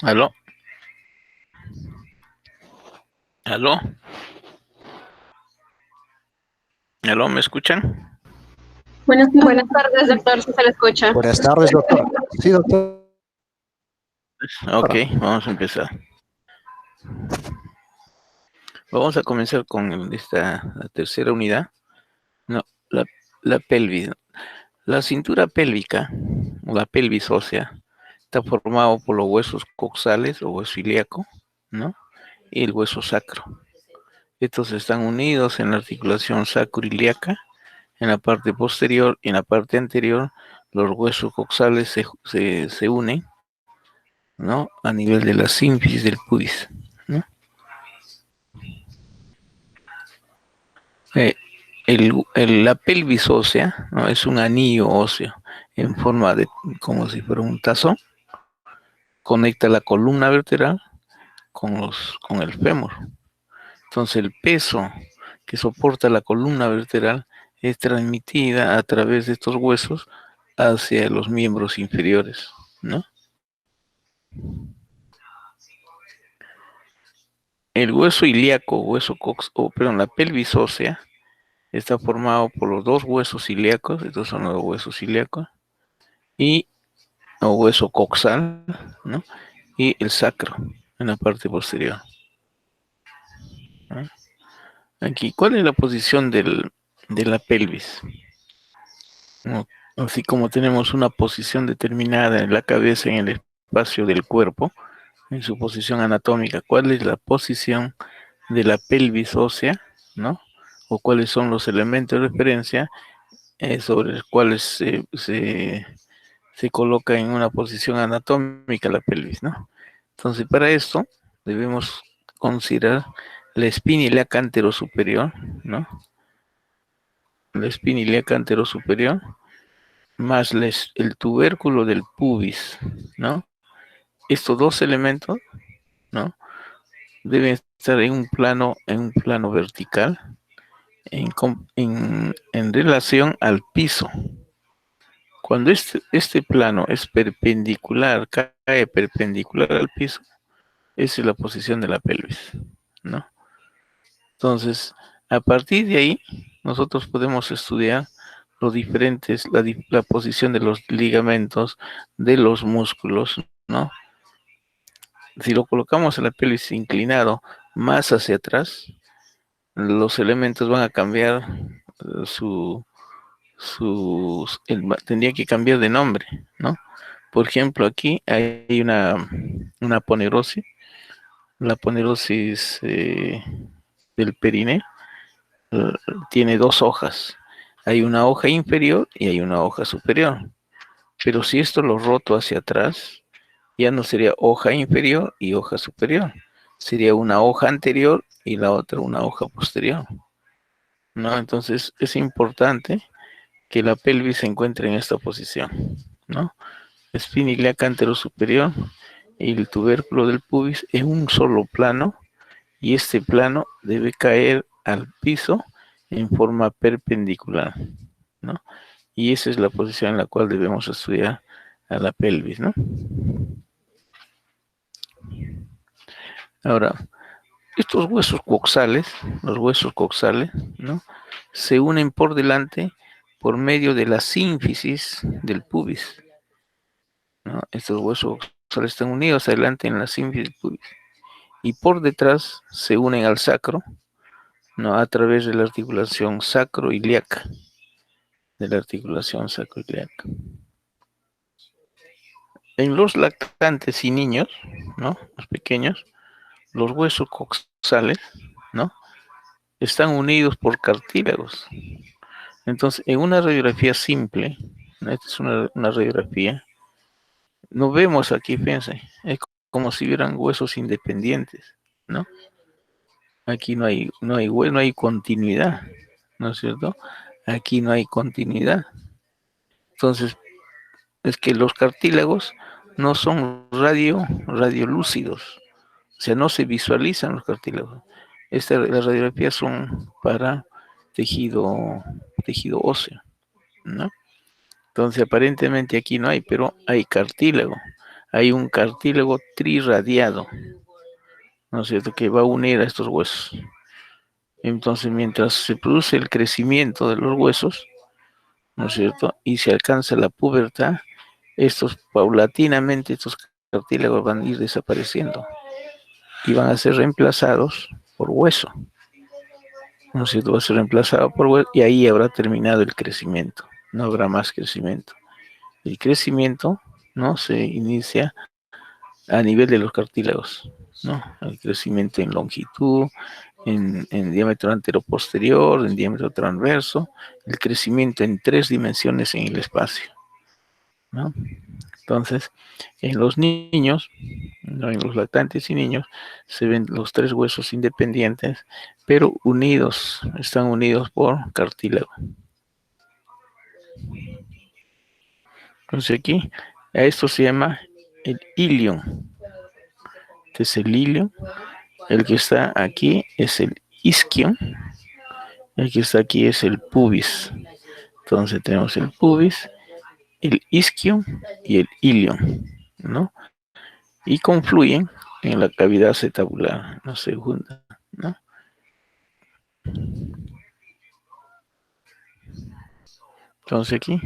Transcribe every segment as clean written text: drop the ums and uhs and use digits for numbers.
¿Aló? ¿Aló? ¿Aló? ¿Me escuchan? Buenas tardes, doctor, si se le escucha. Buenas tardes, doctor. Sí, doctor. Ok, vamos a empezar. Vamos a comenzar con la tercera unidad. No, la pelvis. La cintura pélvica, o la pelvis ósea, está formado por los huesos coxales o hueso ilíaco, ¿no? Y el hueso sacro. Estos están unidos en la articulación sacroiliaca. En la parte posterior y en la parte anterior, los huesos coxales se unen, ¿no? A nivel de la sínfisis del pubis, ¿no? Eh, la pelvis ósea, ¿no? Es un anillo óseo en forma de, como si fuera un tazón, conecta la columna vertebral con el fémur. Entonces el peso que soporta la columna vertebral es transmitida a través de estos huesos hacia los miembros inferiores, ¿no? El hueso ilíaco, la pelvis ósea, está formado por los dos huesos ilíacos, estos son los huesos ilíacos, y el hueso coxal, ¿no? Y el sacro, en la parte posterior, ¿no? Aquí, ¿cuál es la posición de la pelvis? ¿No? Así como tenemos una posición determinada en la cabeza, en el espacio del cuerpo, en su posición anatómica, ¿cuál es la posición de la pelvis ósea, ¿no? O cuáles son los elementos de referencia sobre los cuales se coloca en una posición anatómica la pelvis, ¿no? Entonces, para esto debemos considerar la espina ilíaca anterosuperior, ¿no? La espina ilíaca anterosuperior, más el tubérculo del pubis, ¿no? Estos dos elementos, ¿no? Deben estar en un plano vertical, en relación al piso. Cuando este plano es perpendicular, cae perpendicular al piso, esa es la posición de la pelvis, ¿no? Entonces, a partir de ahí, nosotros podemos estudiar la posición de los ligamentos, de los músculos, ¿no? Si lo colocamos en la pelvis inclinado más hacia atrás, los elementos van a cambiar tendría que cambiar de nombre, ¿no? Por ejemplo, aquí hay una ponerosis, la ponerosis del periné, eh, tiene dos hojas. Hay una hoja inferior y hay una hoja superior. Pero si esto lo roto hacia atrás, ya no sería hoja inferior y hoja superior. Sería una hoja anterior y la otra una hoja posterior, ¿no? Entonces es importante que la pelvis se encuentre en esta posición, ¿no? Espina ilíaca anterosuperior y el tubérculo del pubis en un solo plano, y este plano debe caer al piso en forma perpendicular, ¿no? Y esa es la posición en la cual debemos estudiar a la pelvis, ¿no? Ahora, estos los huesos coxales, ¿no? Se unen por delante por medio de la sínfisis del pubis, ¿no? Estos huesos coxales están unidos adelante en la sínfisis del pubis y por detrás se unen al sacro, ¿no? A través de la articulación sacroiliaca, En los lactantes y niños, ¿no? Los pequeños, los huesos coxales, ¿no? Están unidos por cartílagos. Entonces, en una radiografía simple, ¿no? Esta es una radiografía, no vemos aquí, fíjense, es como si hubieran huesos independientes, ¿no? Aquí no hay continuidad, ¿no es cierto? Aquí no hay continuidad. Entonces, es que los cartílagos no son radiolúcidos, o sea, no se visualizan los cartílagos. Las radiografías son para tejido óseo, ¿no? Entonces, aparentemente aquí no hay, pero hay cartílago. hay un cartílago trirradiado, ¿no es cierto?, que va a unir a estos huesos. Entonces, mientras se produce el crecimiento de los huesos, ¿no es cierto?, y se alcanza la pubertad, paulatinamente, estos cartílagos van a ir desapareciendo y van a ser reemplazados por hueso, ¿no es cierto?, va a ser reemplazado por hueso y ahí habrá terminado el crecimiento, no habrá más crecimiento. El crecimiento, ¿no?, se inicia a nivel de los cartílagos, ¿no? El crecimiento en longitud, en diámetro anteroposterior, en diámetro transverso, el crecimiento en 3 dimensiones en el espacio, ¿no? Entonces, en los niños, ¿no?, en los lactantes y niños, se ven los 3 huesos independientes, pero unidos, están unidos por cartílago. Entonces aquí, a esto se llama el ilion. Este es el ilion. El que está aquí es el isquion. El que está aquí es el pubis. Entonces tenemos el pubis, el isquion y el ilion, ¿no? Y confluyen en la cavidad acetabular, no se juntan, ¿no? Entonces aquí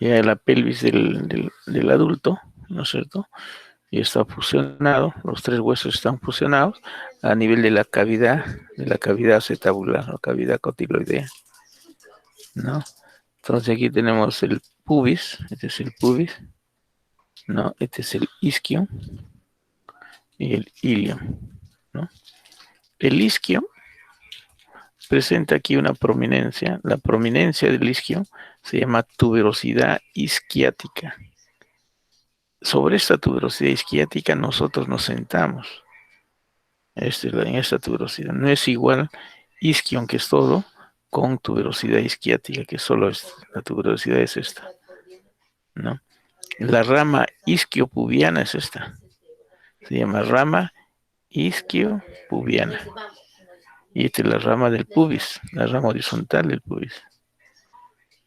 ya la pelvis del adulto, ¿no es cierto?, y está fusionado, los 3 huesos están fusionados a nivel de la cavidad acetabular, la cavidad cotiloidea, ¿no? Entonces aquí tenemos el pubis, este es el pubis, ¿no? Este es el isquio y el ilio, ¿no? El isquio presenta aquí una prominencia, la prominencia del isquio se llama tuberosidad isquiática. Sobre esta tuberosidad isquiática nosotros nos sentamos. En esta tuberosidad. No es igual isquion, que es todo, con tuberosidad isquiática, que solo es, la tuberosidad es esta, ¿no? La rama isquiopubiana es esta. Se llama rama isquiopubiana. Y esta es la rama del pubis, la rama horizontal del pubis,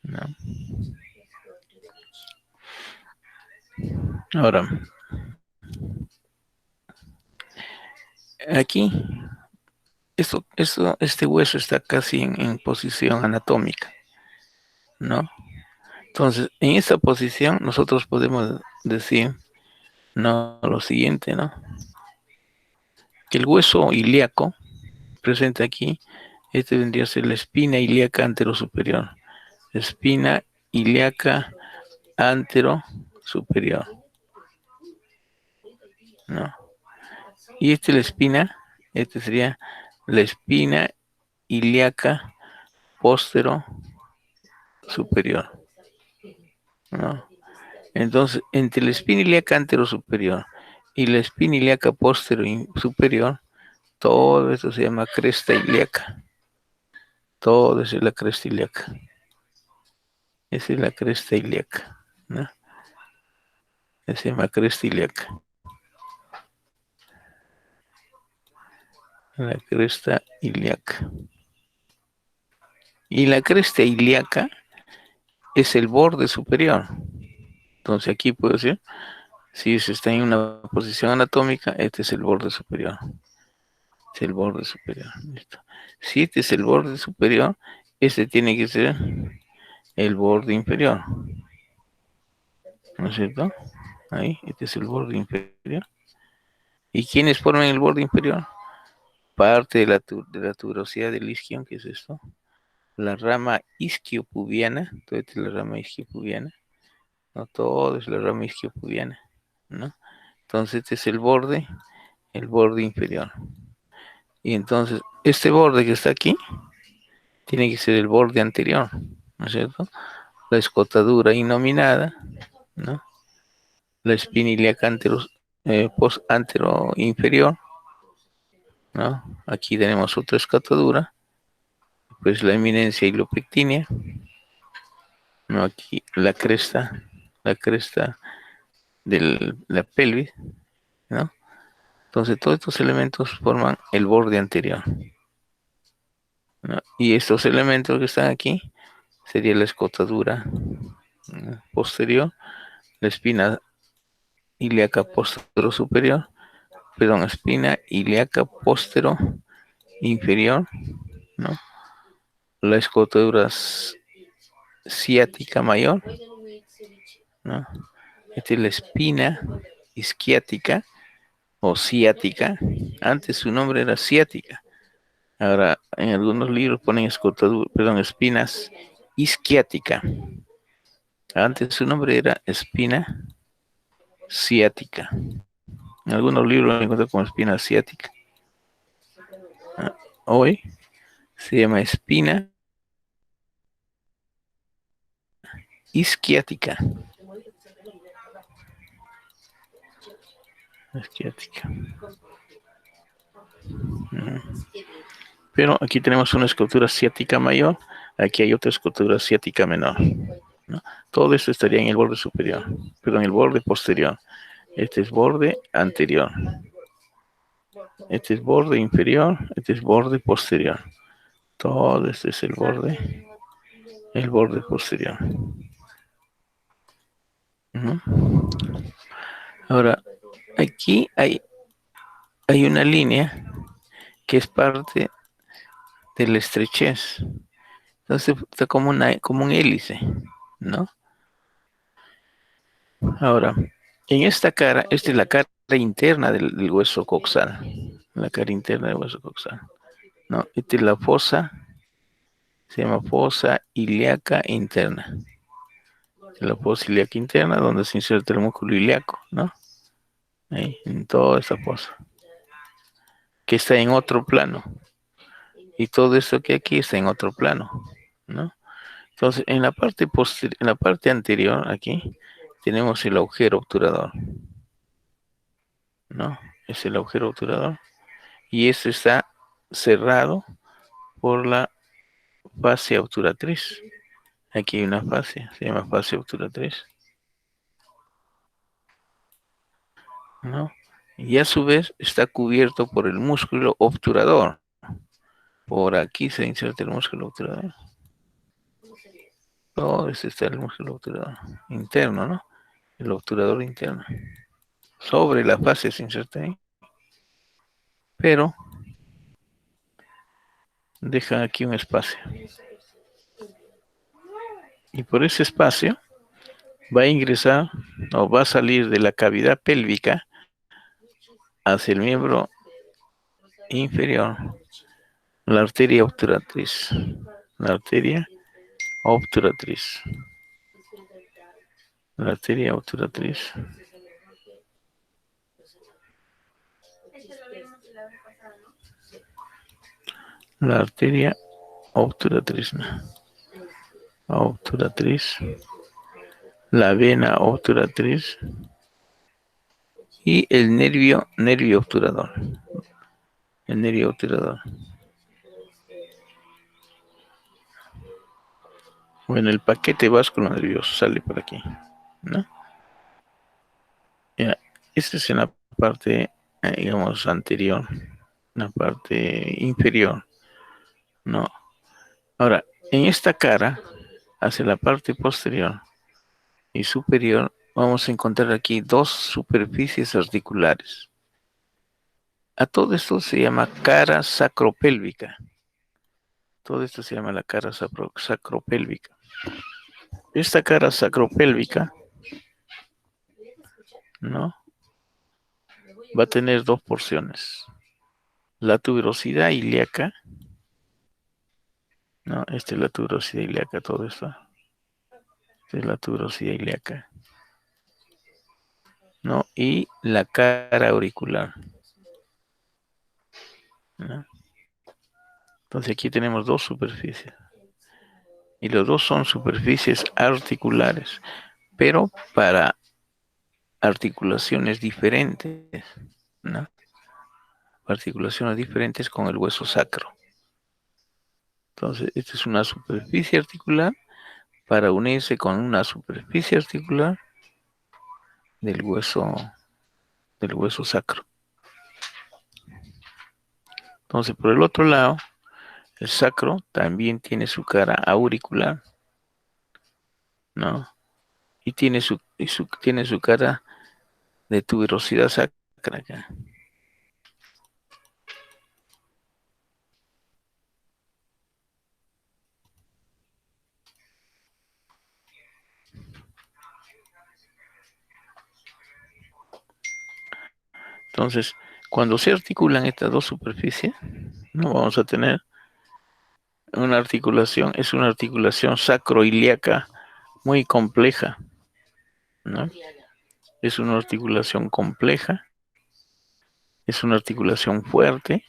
¿no? Ahora, aquí, este hueso está casi en posición anatómica, ¿no? Entonces, en esta posición nosotros podemos decir, no, lo siguiente, ¿no? Que el hueso ilíaco presente aquí, este vendría a ser la espina ilíaca anterosuperior. Espina ilíaca anterosuperior, ¿no? Y esta es la espina, esta sería la espina ilíaca postero superior, ¿no? Entonces, entre la espina ilíaca anterosuperior y la espina ilíaca postero superior, todo esto se llama cresta ilíaca. Todo eso es la cresta ilíaca. Esa es la cresta ilíaca, ¿no? Se llama cresta ilíaca. La cresta ilíaca. Y la cresta ilíaca es el borde superior. Entonces aquí puedo decir, si se está en una posición anatómica, este es el borde superior. Es el borde superior. ¿Listo? Si este es el borde superior, este tiene que ser el borde inferior. ¿No es cierto? Ahí, este es el borde inferior. ¿Y quiénes forman el borde inferior? Parte de la tuberosidad del isquion, que es esto. La rama isquiopubiana, toda esta es la rama isquiopubiana. No, todo es la rama isquiopubiana, ¿no? Entonces este es el borde inferior. Y entonces este borde que está aquí tiene que ser el borde anterior, ¿no es cierto? La escotadura innominada, ¿no? La espina ilíaca antero inferior, ¿no? Aquí tenemos otra escotadura, pues la eminencia hilopectínea, ¿no? Aquí la cresta de la pelvis, ¿no? Entonces todos estos elementos forman el borde anterior, ¿no? Y estos elementos que están aquí sería la escotadura, ¿no?, posterior, la espina ilíaca postero superior, perdón, espina ilíaca postero inferior, ¿no? La escotadura ciática mayor, ¿no? Esta es la espina isquiática o ciática. Antes su nombre era ciática. Ahora, en algunos libros ponen escotadura, perdón, espinas isquiática. Antes su nombre era espina ciática. En algunos libros lo encuentro como espina ciática. Hoy se llama espina isquiática. Isquiática. Pero aquí tenemos una escultura ciática mayor, aquí hay otra escultura ciática menor, ¿no? Todo esto estaría en el borde superior, perdón, en el borde posterior. Este es borde anterior. Este es borde inferior, este es borde posterior. Todo este es el borde posterior. ¿No? Ahora, aquí hay una línea que es parte de la estrechez. Entonces está como un hélice, ¿no? Ahora, en esta cara, esta es la cara interna del hueso coxal. La cara interna del hueso coxal, ¿no? Esta es la fosa, se llama fosa ilíaca interna. La fosa ilíaca interna, donde se inserta el músculo ilíaco, ¿no? Ahí, en toda esta fosa, que está en otro plano. Y todo esto que aquí está en otro plano, ¿no? Entonces, en la parte en la parte anterior, aquí, tenemos el agujero obturador, ¿no? Es el agujero obturador. Y este está cerrado por la fascia obturatriz. Aquí hay una fascia, se llama fascia obturatriz, ¿no? Y a su vez está cubierto por el músculo obturador. Por aquí se inserta el músculo obturador. Todo este está el músculo obturador interno, ¿no? El obturador interno. Sobre la fascia se inserta ahí. Pero dejan aquí un espacio. Y por ese espacio va a ingresar o va a salir de la cavidad pélvica hacia el miembro inferior la arteria obturatriz. La arteria obturatriz. La arteria obturatriz. La arteria obturatriz. Obturatriz. La vena obturatriz. Y el nervio obturador. El nervio obturador. Bueno, el paquete vascular nervioso sale por aquí, ¿no? Ya, esta es en la parte, digamos, anterior, la parte inferior, ¿no? Ahora, en esta cara, hacia la parte posterior y superior, vamos a encontrar aquí dos superficies articulares. A todo esto se llama cara sacropélvica. Todo esto se llama la cara sacropélvica. Esta cara sacropélvica, ¿no? Va a tener dos porciones. La tuberosidad ilíaca, ¿no? Esta es la tuberosidad ilíaca, todo esto. Esta es la tuberosidad ilíaca, ¿no? Y la cara auricular, ¿no? Entonces aquí tenemos dos superficies. Y los dos son superficies articulares, pero para articulaciones diferentes, ¿no? Articulaciones diferentes con el hueso sacro. Entonces, esta es una superficie articular para unirse con una superficie articular del hueso sacro. Entonces, por el otro lado, el sacro también tiene su cara auricular, ¿no? Y tiene su cara de tuberosidad sacra acá. Entonces, cuando se articulan estas dos superficies, no vamos a tener una articulación, es una articulación sacroiliaca muy compleja, ¿no? Es una articulación compleja, es una articulación fuerte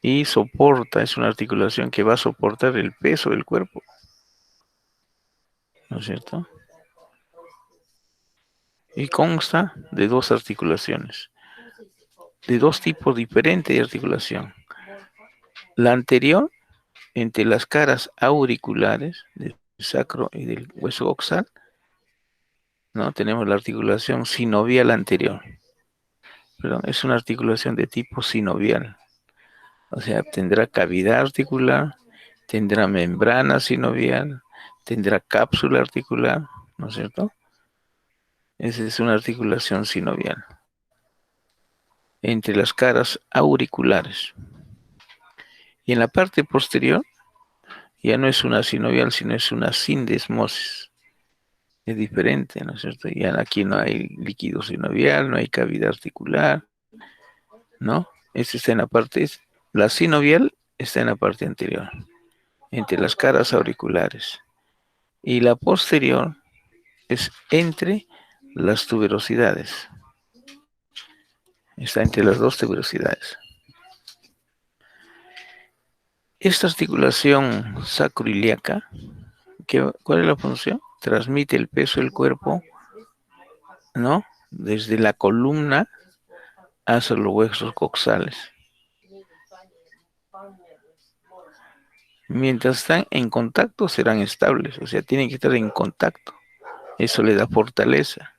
y soporta, es una articulación que va a soportar el peso del cuerpo, ¿no es cierto? Y consta de dos articulaciones, de dos tipos diferentes de articulación. La anterior, entre las caras auriculares del sacro y del hueso coxal, ¿no? Tenemos la articulación sinovial anterior. Perdón, es una articulación de tipo sinovial. O sea, tendrá cavidad articular, tendrá membrana sinovial, tendrá cápsula articular, ¿no es cierto? Esa es una articulación sinovial. Entre las caras auriculares. Y en la parte posterior, ya no es una sinovial, sino es una sindesmosis. Es diferente, ¿no es cierto? Ya aquí no hay líquido sinovial, no hay cavidad articular, ¿no? Esta está en la parte, la sinovial está en la parte anterior, entre las caras auriculares. Y la posterior es entre las tuberosidades. Está entre las dos tuberosidades. Esta articulación sacroiliaca, ¿cuál es la función? Transmite el peso del cuerpo, ¿no? Desde la columna hasta los huesos coxales. Mientras están en contacto serán estables, o sea, tienen que estar en contacto. Eso le da fortaleza.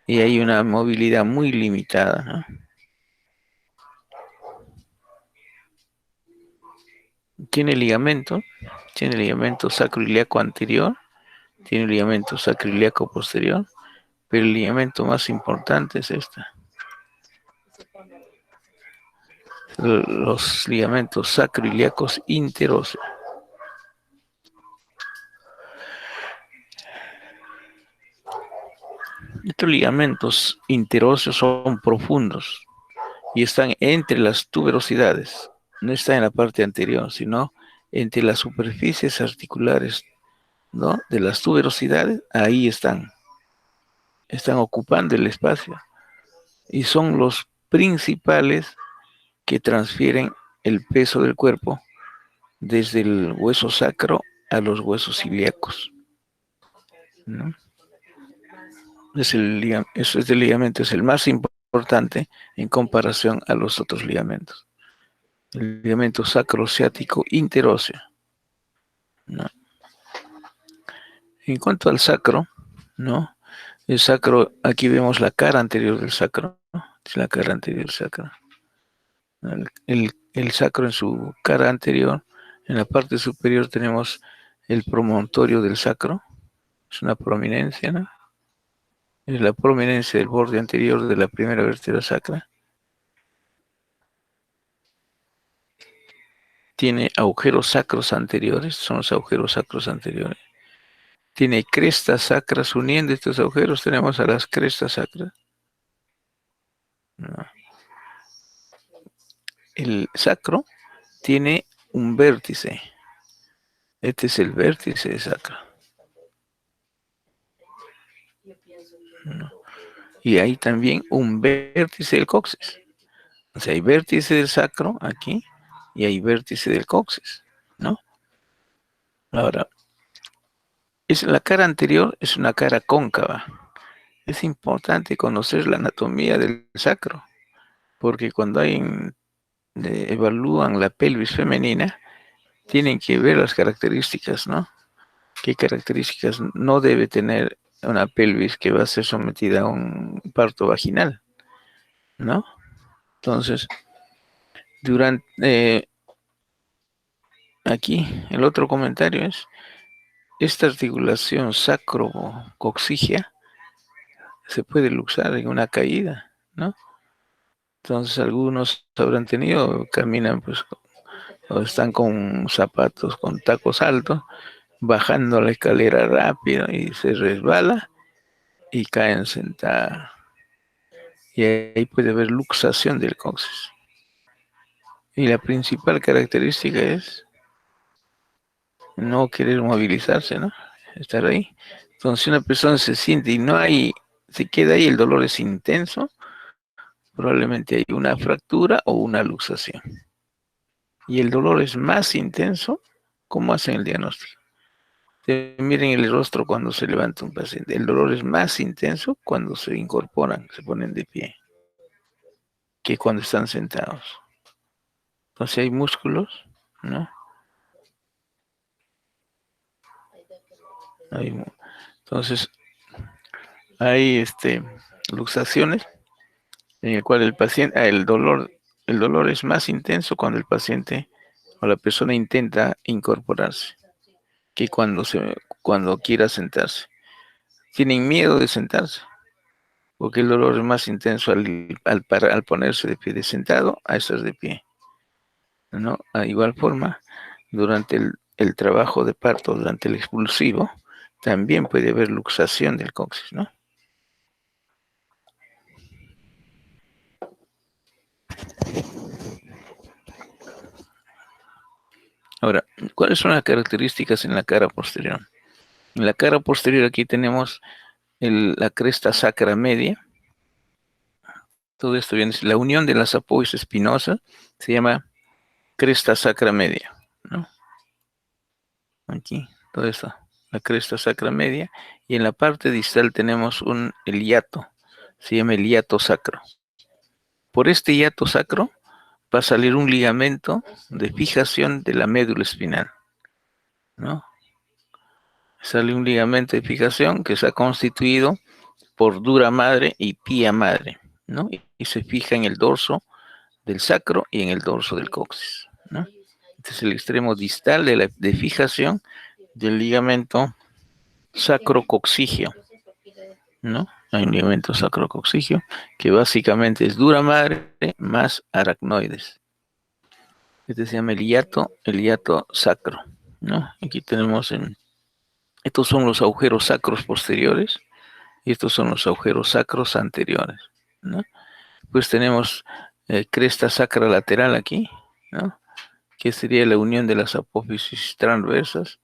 Y hay una movilidad muy limitada, ¿no? Tiene ligamento sacroiliaco anterior, tiene ligamento sacroiliaco posterior, pero el ligamento más importante es esta. Los ligamentos sacroiliacos interóseos. Estos ligamentos interóseos son profundos y están entre las tuberosidades. No están en la parte anterior, sino entre las superficies articulares, ¿no? De las tuberosidades, ahí están ocupando el espacio y son los principales que transfieren el peso del cuerpo desde el hueso sacro a los huesos ilíacos, ¿no? Este ligamento es el más importante en comparación a los otros ligamentos. El ligamento sacrociático interóseo, ¿no? En cuanto al sacro, ¿no? El sacro, aquí vemos la cara anterior del sacro, ¿no? Es la cara anterior del sacro. El sacro en su cara anterior, en la parte superior tenemos el promontorio del sacro, es una prominencia, ¿no? Es la prominencia del borde anterior de la primera vértebra sacra. Tiene agujeros sacros anteriores, son los agujeros sacros anteriores. Tiene crestas sacras, uniendo estos agujeros tenemos a las crestas sacras. ¿No? El sacro tiene un vértice. Este es el vértice de sacro. ¿No? Y hay también un vértice del coxis. O sea, hay vértice del sacro aquí y hay vértice del coxis, ¿no? Ahora, la cara anterior es una cara cóncava. Es importante conocer la anatomía del sacro, porque cuando evalúan la pelvis femenina, tienen que ver las características, ¿no? ¿Qué características no debe tener una pelvis que va a ser sometida a un parto vaginal, ¿no? Entonces, aquí el otro comentario es, esta articulación sacrocoxigia se puede luxar en una caída, ¿no? Entonces algunos habrán tenido, caminan pues, o están con zapatos, con tacos altos, bajando la escalera rápido y se resbala y caen sentados. Y ahí puede haber luxación del coxis. Y la principal característica es no querer movilizarse, ¿no? Estar ahí. Entonces, si una persona se siente y se queda ahí, el dolor es intenso, probablemente hay una fractura o una luxación. Y el dolor es más intenso, ¿cómo hacen el diagnóstico? Miren el rostro cuando se levanta un paciente. El dolor es más intenso cuando se incorporan, se ponen de pie, que cuando están sentados. Entonces hay músculos, ¿no? Entonces hay luxaciones en el cual el paciente, el dolor es más intenso cuando el paciente o la persona intenta incorporarse que cuando quiera sentarse. Tienen miedo de sentarse, porque el dolor es más intenso al ponerse de pie de sentado a estar de pie, ¿no? A igual forma, durante el trabajo de parto, durante el expulsivo, también puede haber luxación del coxis, ¿no? Ahora, ¿cuáles son las características en la cara posterior? En la cara posterior aquí tenemos la cresta sacra media. Todo esto viene, la unión de las apoyos espinosas se llama cresta sacra media, ¿no? Aquí, todo esto, la cresta sacra media. Y en la parte distal tenemos el hiato, se llama el hiato sacro. Por este hiato sacro va a salir un ligamento de fijación de la médula espinal, ¿no? Sale un ligamento de fijación que se ha constituido por dura madre y pía madre, ¿no? Y se fija en el dorso del sacro y en el dorso del coxis, ¿no? Este es el extremo distal de fijación del ligamento sacrocoxigio, ¿no? Hay un ligamento sacrocoxigio que básicamente es dura madre más aracnoides. Este se llama el hiato sacro, ¿no? Aquí tenemos estos son los agujeros sacros posteriores y estos son los agujeros sacros anteriores, ¿no? Pues tenemos cresta sacra lateral aquí, ¿no? Que sería la unión de las apófisis transversas,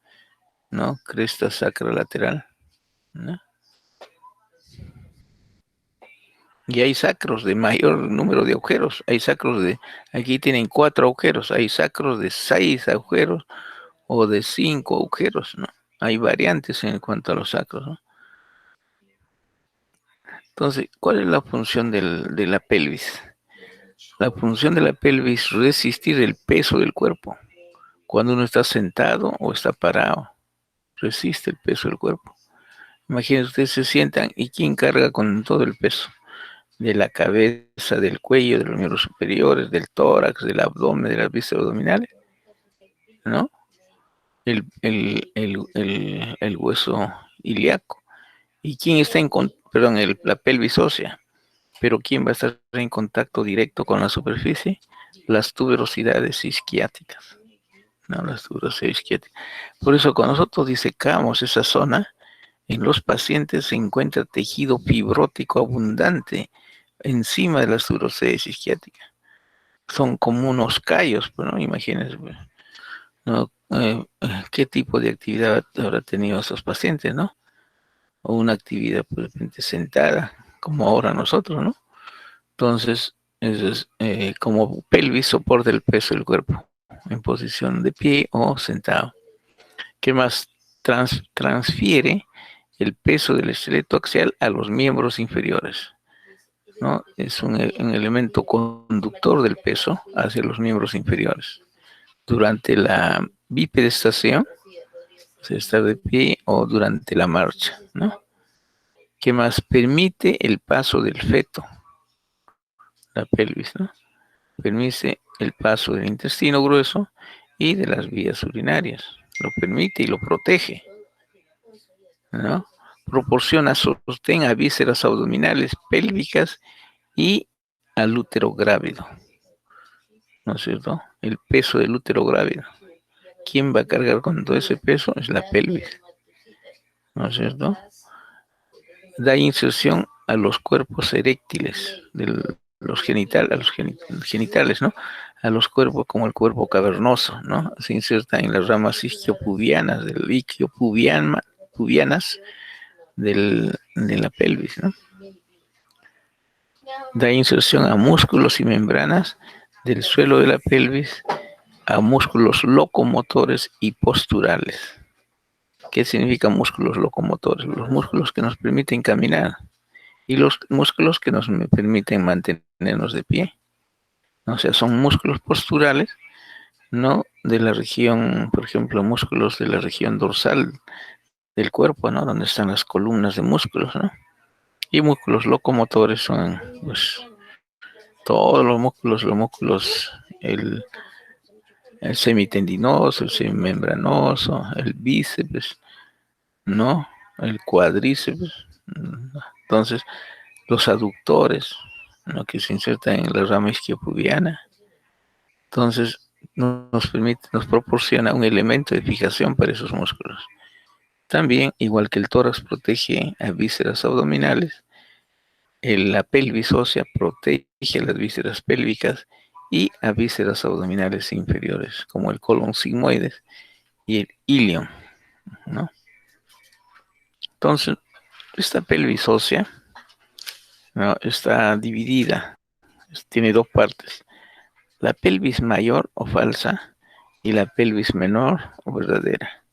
¿no? Cresta sacra lateral, ¿no? Y hay sacros de mayor número de agujeros. Aquí tienen 4 agujeros, hay sacros de 6 agujeros o de 5 agujeros, ¿no? Hay variantes en cuanto a los sacros, ¿no? Entonces, ¿cuál es la función de la pelvis? La función de la pelvis es resistir el peso del cuerpo. Cuando uno está sentado o está parado, resiste el peso del cuerpo. Imagínense, ustedes se sientan y ¿quién carga con todo el peso? De la cabeza, del cuello, de los miembros superiores, del tórax, del abdomen, de las vísceras abdominales, ¿no? El hueso ilíaco. ¿Y quién está la pelvis ósea? Pero ¿quién va a estar en contacto directo con la superficie? Las tuberosidades isquiáticas, ¿no? Las tuberosidades isquiáticas. Por eso cuando nosotros disecamos esa zona, en los pacientes se encuentra tejido fibrótico abundante encima de las tuberosidades isquiáticas. Son como unos callos, ¿no? Imagínense, ¿no? ¿Qué tipo de actividad habrá tenido esos pacientes, ¿no? O una actividad, pues, de repente sentada, como ahora nosotros, ¿no? Entonces, eso es como pelvis, soporta el peso del cuerpo en posición de pie o sentado. ¿Qué más? Transfiere el peso del esqueleto axial a los miembros inferiores, ¿no? Es un elemento conductor del peso hacia los miembros inferiores. Durante la bipedestación, se está de pie o durante la marcha, ¿no? ¿Qué más? Permite el paso del feto, la pelvis, ¿no? Permite el paso del intestino grueso y de las vías urinarias. Lo permite y lo protege, ¿no? proporciona sostén a vísceras abdominales, pélvicas y al útero grávido, ¿no es cierto? El peso del útero grávido. ¿Quién va a cargar con todo ese peso? Es la pelvis, ¿no es cierto? Da inserción a los cuerpos eréctiles, a los genitales, ¿no? A los cuerpos como el cuerpo cavernoso, ¿no? Se inserta en las ramas isquiopubianas, pubianas de la pelvis, ¿no? Da inserción a músculos y membranas del suelo de la pelvis, a músculos locomotores y posturales. ¿Qué significa músculos locomotores? Los músculos que nos permiten caminar y los músculos que nos permiten mantenernos de pie. O sea, son músculos posturales, ¿no? De la región, por ejemplo, músculos de la región dorsal del cuerpo, ¿no? Donde están las columnas de músculos, ¿no? Y músculos locomotores son, pues, todos los músculos, el, el semitendinoso, el semimembranoso, el bíceps, ¿no? El cuádriceps. Entonces, los aductores, ¿no? Que se insertan en la rama isquiopubiana. Entonces, nos proporciona un elemento de fijación para esos músculos. También, igual que el tórax protege a vísceras abdominales, la pelvis ósea protege a las vísceras pélvicas y a vísceras abdominales inferiores, como el colon sigmoides y el ilion, ¿no? Entonces, esta pelvis ósea, ¿no? Está dividida, tiene dos partes: la pelvis mayor o falsa y la pelvis menor o verdadera,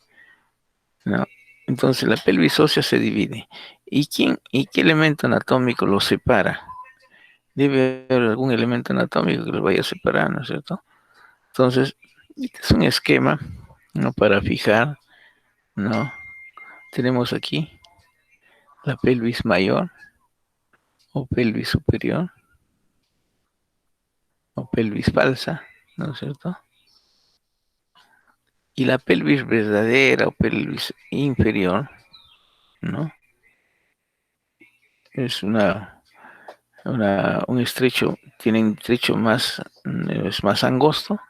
¿no? Entonces, la pelvis ósea se divide. ¿Y qué elemento anatómico lo separa? Debe haber algún elemento anatómico que los vaya a separar, ¿no es cierto? Entonces, este es un esquema, ¿no? Para fijar, ¿no? Tenemos aquí la pelvis mayor o pelvis superior o pelvis falsa, ¿no es cierto? Y la pelvis verdadera o pelvis inferior, ¿no? Es un estrecho, tiene un estrecho más, es más angosto,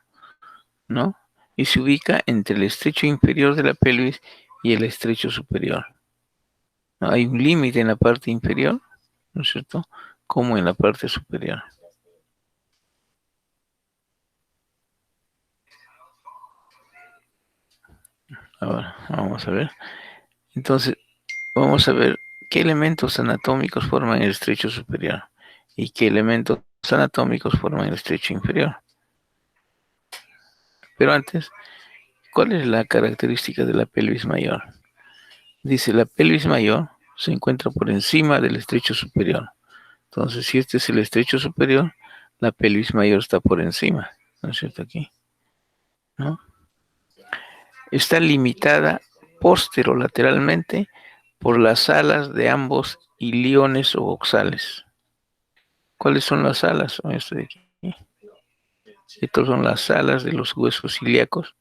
¿no? Y se ubica entre el estrecho inferior de la pelvis y el estrecho superior, ¿no? Hay un límite en la parte inferior, ¿no es cierto? Como en la parte superior. Ahora, vamos a ver. Entonces, vamos a ver qué elementos anatómicos forman el estrecho superior y qué elementos anatómicos forman el estrecho inferior. Pero antes, ¿cuál es la característica de la pelvis mayor? Dice, la pelvis mayor se encuentra por encima del estrecho superior. Entonces, si este es el estrecho superior, la pelvis mayor está por encima, ¿no es cierto? Aquí, ¿no? Está limitada posterolateralmente por las alas de ambos iliones o coxales. ¿Cuáles son las alas? Son este de aquí. Estas son las alas de los huesos ilíacos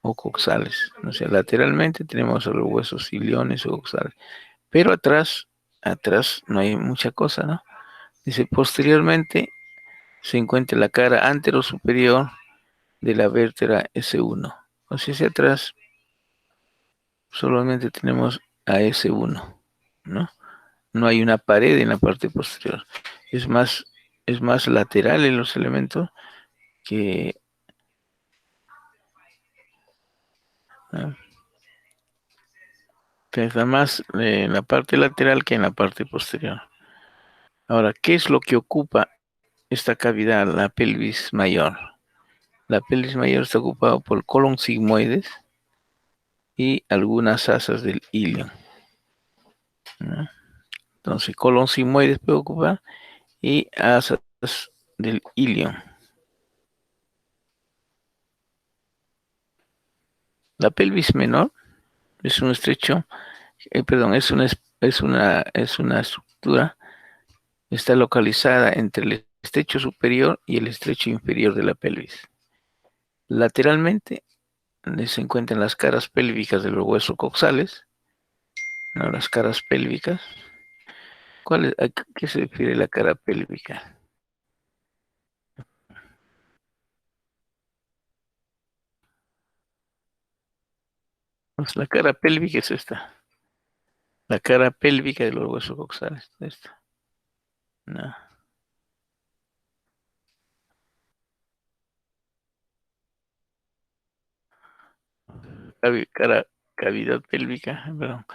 o coxales. O sea, lateralmente tenemos a los huesos iliones o coxales. Pero atrás no hay mucha cosa, ¿no? Dice, posteriormente se encuentra la cara anterosuperior de la vértebra S1. O sea, hacia atrás solamente tenemos a S1, ¿no? No hay una pared en la parte posterior. Es más, es más lateral en los elementos que, ¿no? Que está más en la parte lateral que en la parte posterior. Ahora, ¿qué es lo que ocupa esta cavidad, la pelvis mayor? La pelvis mayor está ocupada por el colon sigmoides y algunas asas del ilion, ¿no? Entonces, colon sigmoides puede ocupar y asas del ilion. La pelvis menor es un estrecho, perdón, es una estructura, está localizada entre el estrecho superior y el estrecho inferior de la pelvis. Lateralmente se encuentran las caras pélvicas de los huesos coxales ¿no? Las caras pélvicas. ¿A qué se refiere la cara pélvica? Pues la cara pélvica es esta. La cara pélvica de los huesos coxales. Esta. No. Cara, cavidad pélvica, perdón,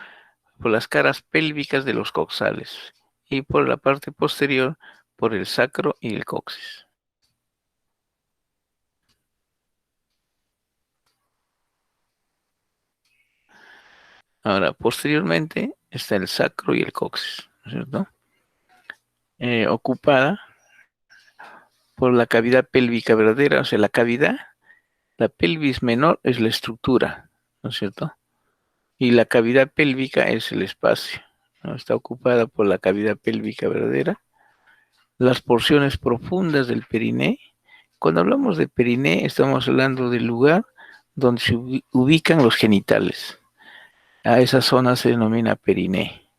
por las caras pélvicas de los coxales y por la parte posterior por el sacro y el coxis. Ahora, posteriormente está el sacro y el coxis, ¿no es cierto? Ocupada por la cavidad pélvica verdadera, o sea, la pelvis menor es la estructura, ¿no es cierto? Y la cavidad pélvica es el espacio, ¿no? Está ocupada por la cavidad pélvica verdadera, las porciones profundas del periné. Cuando hablamos de periné, estamos hablando del lugar donde se ubican los genitales. A esa zona se denomina periné.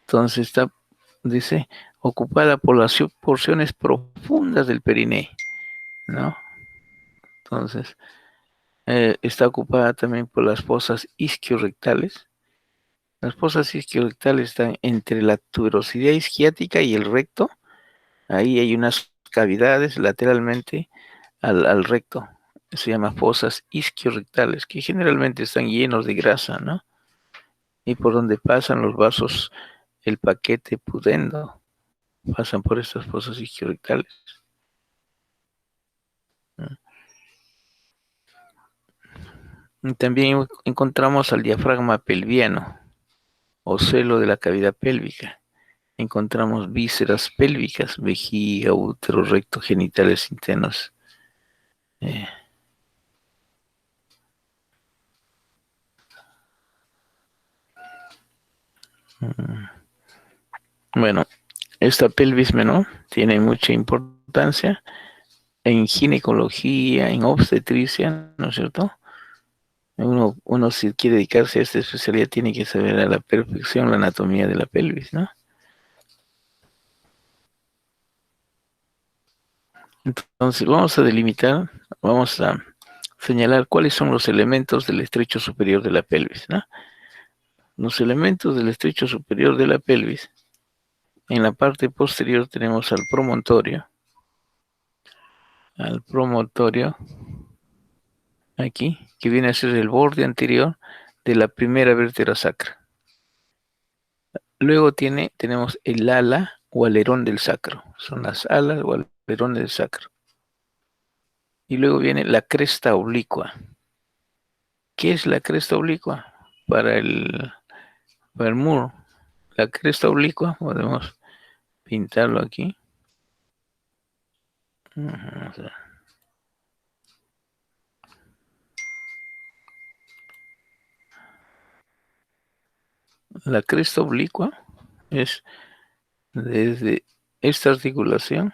Entonces está, dice, ocupada por las porciones profundas del periné, ¿no? Entonces, está ocupada también por las fosas isquiorrectales. Las fosas isquiorrectales están entre la tuberosidad isquiática y el recto. Ahí hay unas cavidades lateralmente al recto. Se llama fosas isquiorrectales, que generalmente están llenos de grasa, ¿no? Y por donde pasan los vasos, el paquete pudendo, pasan por estas fosas isquiorrectales, ¿no? Y también encontramos al diafragma pelviano, o celo de la cavidad pélvica. Encontramos vísceras pélvicas, vejiga, útero, recto, genitales internos. Eh, bueno, esta pelvis menor tiene mucha importancia en ginecología, en obstetricia, ¿no es cierto? Uno si quiere dedicarse a esta especialidad tiene que saber a la perfección la anatomía de la pelvis, ¿no? Entonces vamos a señalar cuáles son los elementos del estrecho superior de la pelvis, ¿no? Los elementos del estrecho superior de la pelvis, en la parte posterior tenemos al promontorio, aquí, que viene a ser el borde anterior de la primera vértebra sacra. Luego tenemos el ala o alerón del sacro, son las alas o alerones del sacro. Y luego viene la cresta oblicua. ¿Qué es la cresta oblicua? Para el muro. La cresta oblicua, podemos pintarlo aquí. La cresta oblicua es desde esta articulación,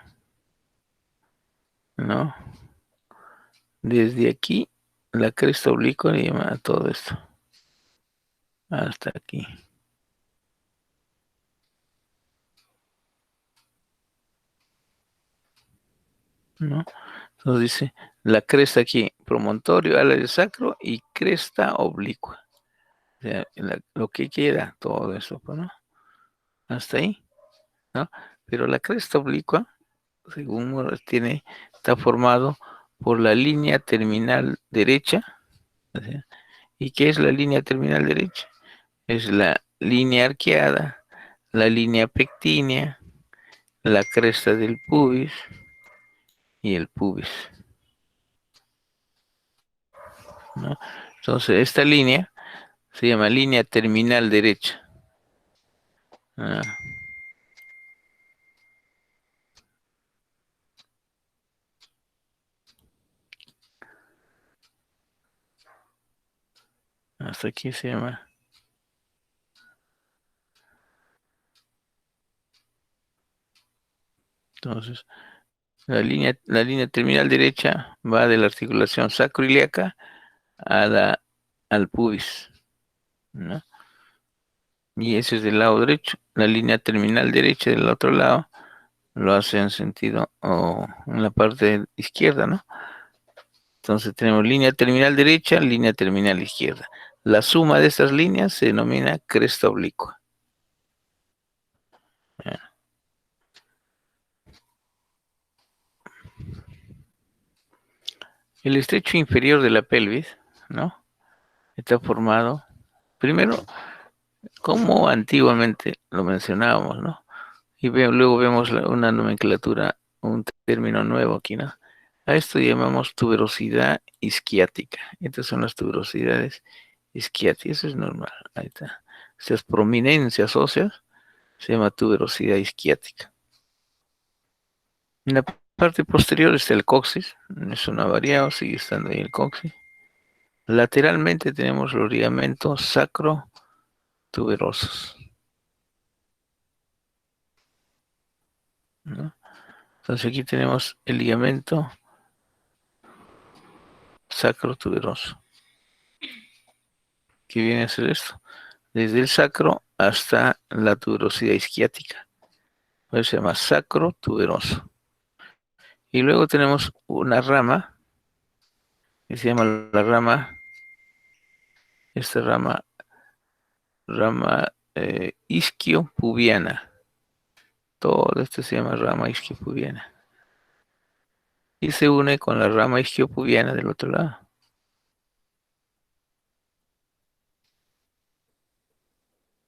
¿no? Desde aquí, la cresta oblicua le llama a todo esto, hasta aquí, ¿no? Entonces dice, la cresta aquí, promontorio, ala del sacro y cresta oblicua. O sea, lo que queda, todo eso, pues, ¿no? Hasta ahí, ¿no? Pero la cresta oblicua, según está formado por la línea terminal derecha. O sea, ¿y qué es la línea terminal derecha? Es la línea arqueada, la línea pectínea, la cresta del pubis y el pubis, ¿no? Entonces, esta línea se llama línea terminal derecha. Ah, hasta aquí se llama. Entonces, la línea terminal derecha va de la articulación sacroiliaca al pubis, ¿no? Y ese es del lado derecho. La línea terminal derecha del otro lado lo hace en sentido o en la parte izquierda, ¿no? Entonces tenemos línea terminal derecha, línea terminal izquierda. La suma de estas líneas se denomina cresta oblicua. El estrecho inferior de la pelvis, ¿no? Está formado, primero, como antiguamente lo mencionábamos, ¿no? Y luego vemos una nomenclatura, un término nuevo aquí, ¿no? A esto llamamos tuberosidad isquiática. Estas son las tuberosidades isquiáticas, eso es normal. Ahí está. Estas prominencias óseas se llama tuberosidad isquiática. En la parte posterior está el coxis, eso no ha variado, sigue estando ahí el coxis. Lateralmente tenemos los ligamentos sacrotuberosos, ¿no? Entonces aquí tenemos el ligamento sacrotuberoso. ¿Qué viene a ser esto? Desde el sacro hasta la tuberosidad isquiática. Por eso se llama sacrotuberoso. Y luego tenemos una rama que se llama la rama, esta rama isquiopubiana. Todo esto se llama rama isquiopubiana. Y se une con la rama isquiopubiana del otro lado,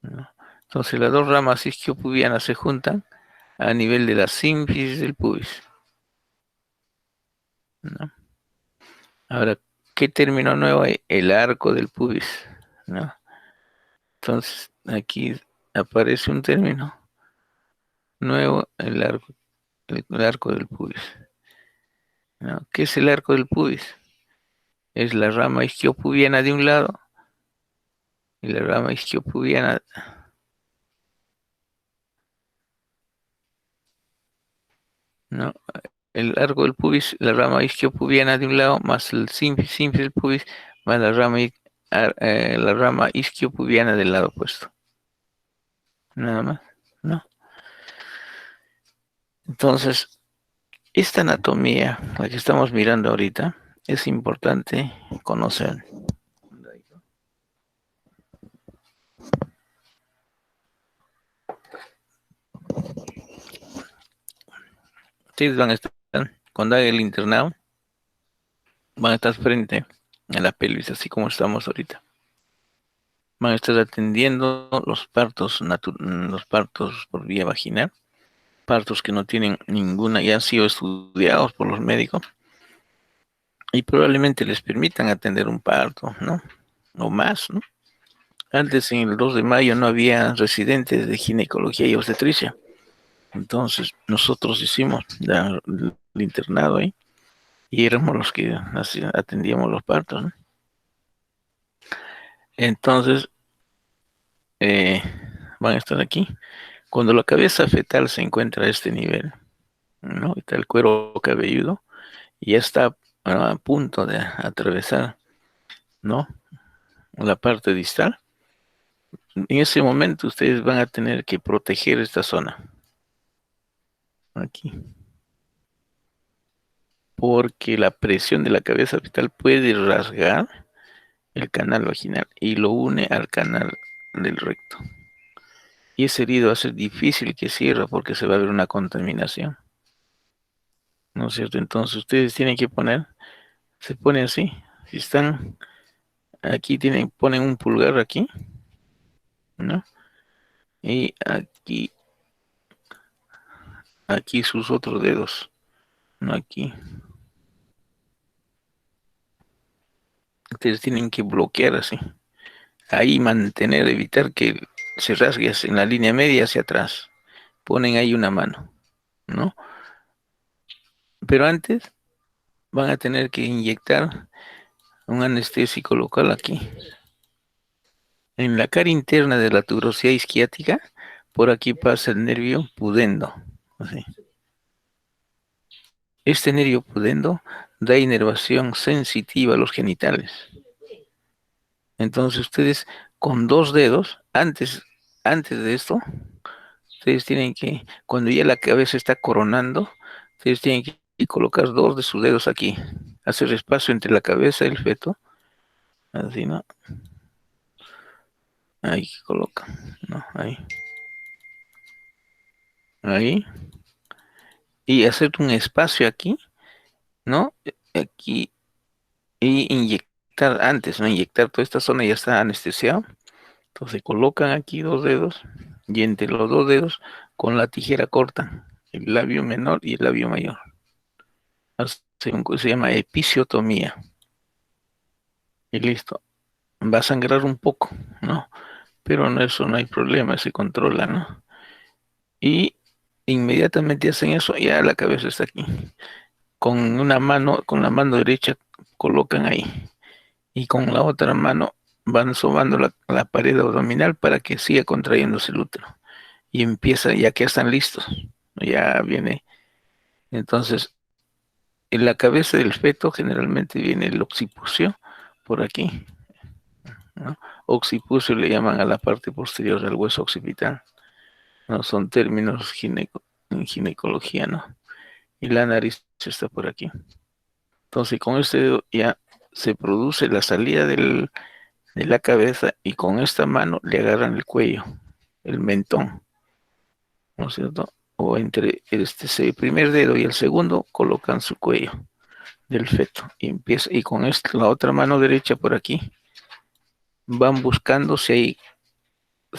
¿no? Entonces las dos ramas isquiopubianas se juntan a nivel de la sínfisis del pubis, ¿no? Ahora, ¿qué término nuevo hay? El arco del pubis, ¿no? Entonces, aquí aparece un término nuevo, el arco del pubis, ¿no? ¿Qué es el arco del pubis? Es la rama isquiopubiana de un lado y la rama isquiopubiana, ¿no? El arco del pubis, la rama isquiopubiana de un lado, más el sínfisis del pubis, más la rama isquiopubiana del lado opuesto. Nada más, ¿no? Entonces, esta anatomía, la que estamos mirando ahorita, es importante conocer. Ustedes van a estar, cuando haga el internado, van a estar frente a la pelvis, así como estamos ahorita. Van a estar atendiendo los partos, los partos por vía vaginal, partos que no tienen ninguna, ya han sido estudiados por los médicos, y probablemente les permitan atender un parto, ¿no? O más, ¿no? Antes, en el 2 de mayo, no había residentes de ginecología y obstetricia. Entonces, nosotros hicimos el internado ahí y éramos los que atendíamos los partos, ¿no? Entonces, van a estar aquí. Cuando la cabeza fetal se encuentra a este nivel, ¿no? Está el cuero cabelludo y ya está, bueno, a punto de atravesar, ¿no? La parte distal. En ese momento ustedes van a tener que proteger esta zona. Aquí. Porque la presión de la cabeza fetal puede rasgar el canal vaginal y lo une al canal del recto. Y ese herido va a ser difícil que cierre porque se va a ver una contaminación, ¿no es cierto? Entonces ustedes tienen que se pone así. Si están aquí, ponen un pulgar aquí, ¿no? Y aquí sus otros dedos, ¿no? Aquí. Ustedes tienen que bloquear así. Ahí mantener, evitar que se rasgue en la línea media hacia atrás. Ponen ahí una mano, ¿no? Pero antes van a tener que inyectar un anestésico local aquí. En la cara interna de la tuberosidad isquiática, por aquí pasa el nervio pudendo. Así. Este nervio pudendo da inervación sensitiva a los genitales. Entonces ustedes con dos dedos, antes antes de esto, ustedes tienen que, cuando ya la cabeza está coronando, ustedes tienen que colocar 2 de sus dedos aquí, hacer espacio entre la cabeza y el feto, así, ¿no? Ahí colocan, ¿no? Ahí, y hacer un espacio aquí, ¿no? Aquí, y inyectar antes, ¿no? Inyectar toda esta zona ya está anestesiado. Entonces colocan aquí 2 dedos y entre los 2 dedos con la tijera cortan el labio menor y el labio mayor. Se llama episiotomía. Y listo. Va a sangrar un poco, ¿no? Pero no, eso no hay problema, se controla, ¿no? Y inmediatamente hacen eso, ya la cabeza está aquí. Con la mano derecha colocan ahí. Y con la otra mano van sobando la pared abdominal para que siga contrayéndose el útero. Y empieza, ya que están listos, ya viene. Entonces, en la cabeza del feto generalmente viene el occipucio por aquí, ¿no? Occipucio le llaman a la parte posterior del hueso occipital, ¿no? Son términos en ginecología, ¿no? Y la nariz está por aquí. Entonces, con este dedo ya se produce la salida de la cabeza y con esta mano le agarran el cuello, el mentón, ¿no es cierto? O entre ese primer dedo y el segundo colocan su cuello del feto y empieza, y con la otra mano derecha por aquí van buscando si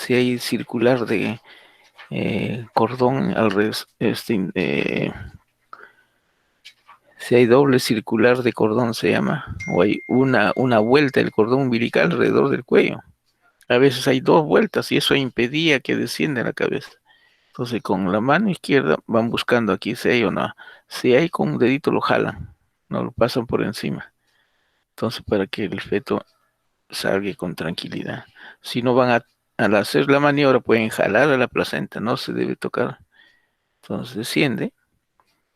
hay circular de cordón alrededor, si hay doble circular de cordón se llama, o hay una vuelta del cordón umbilical alrededor del cuello. A veces hay 2 vueltas y eso impedía que descienda la cabeza. Entonces con la mano izquierda van buscando aquí si hay o no. Si hay, con un dedito lo jalan, no lo pasan por encima. Entonces para que el feto salga con tranquilidad. Si no van al hacer la maniobra pueden jalar a la placenta, no se debe tocar. Entonces desciende.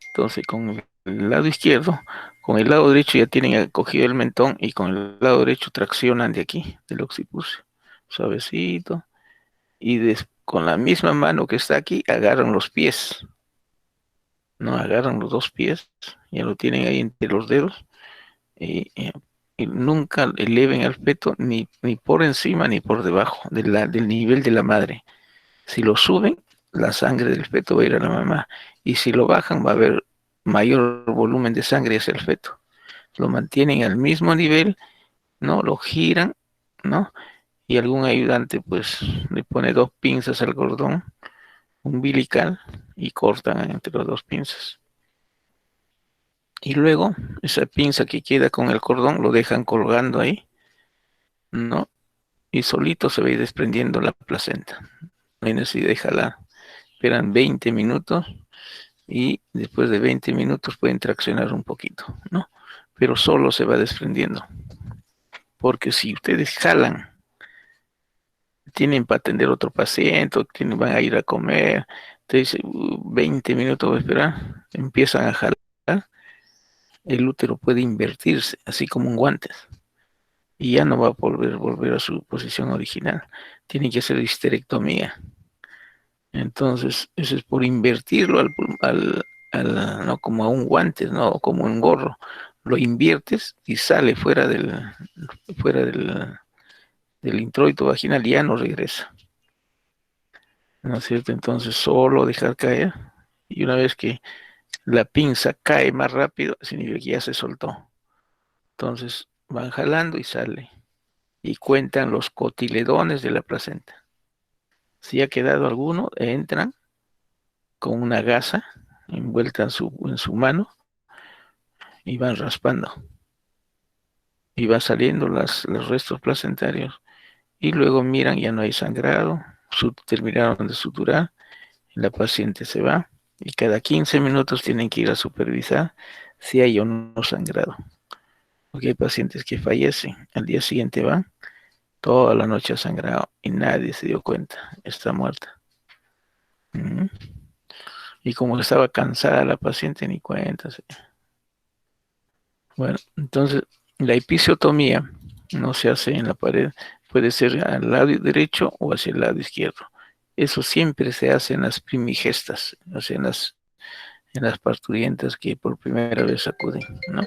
Entonces con el lado izquierdo, con el lado derecho ya tienen cogido el mentón y con el lado derecho traccionan de aquí, del occipucio. Suavecito. Y con la misma mano que está aquí agarran los pies. No agarran los 2 pies, ya lo tienen ahí entre los dedos y nunca eleven al feto ni por encima ni por debajo del nivel de la madre. Si lo suben, la sangre del feto va a ir a la mamá. Y si lo bajan, va a haber mayor volumen de sangre hacia el feto. Lo mantienen al mismo nivel, ¿no? Lo giran, ¿no? Y algún ayudante, pues, le pone 2 pinzas al cordón umbilical y cortan entre las 2 pinzas. Y luego, esa pinza que queda con el cordón, lo dejan colgando ahí, ¿no? Y solito se va a ir desprendiendo la placenta. No hay necesidad de jalar. Esperan 20 minutos y después de 20 minutos pueden traccionar un poquito, ¿no? Pero solo se va desprendiendo. Porque si ustedes jalan, tienen para atender otro paciente, van a ir a comer, entonces 20 minutos voy a esperar, empiezan a jalar, el útero puede invertirse, así como un guante, y ya no va a volver a su posición original. Tienen que hacer histerectomía. Entonces, eso es por invertirlo no como a un guante, no como un gorro. Lo inviertes y sale fuera del introito vaginal y ya no regresa. ¿No es cierto? Entonces, solo dejar caer. Y una vez que la pinza cae más rápido, significa que ya se soltó. Entonces, van jalando y sale. Y cuentan los cotiledones de la placenta. Si ha quedado alguno, entran con una gasa envuelta en su mano y van raspando. Y va saliendo los restos placentarios. Y luego miran, ya no hay sangrado, terminaron de suturar, la paciente se va. Y cada 15 minutos tienen que ir a supervisar si hay o no sangrado. Porque hay pacientes que fallecen, al día siguiente van, toda la noche ha sangrado y nadie se dio cuenta, está muerta. Y como estaba cansada la paciente, ni cuenta. Sí. Bueno, entonces la episiotomía no se hace en la pared, puede ser al lado derecho o hacia el lado izquierdo. Eso siempre se hace en las primigestas, o sea, en las parturientas que por primera vez acuden, ¿no?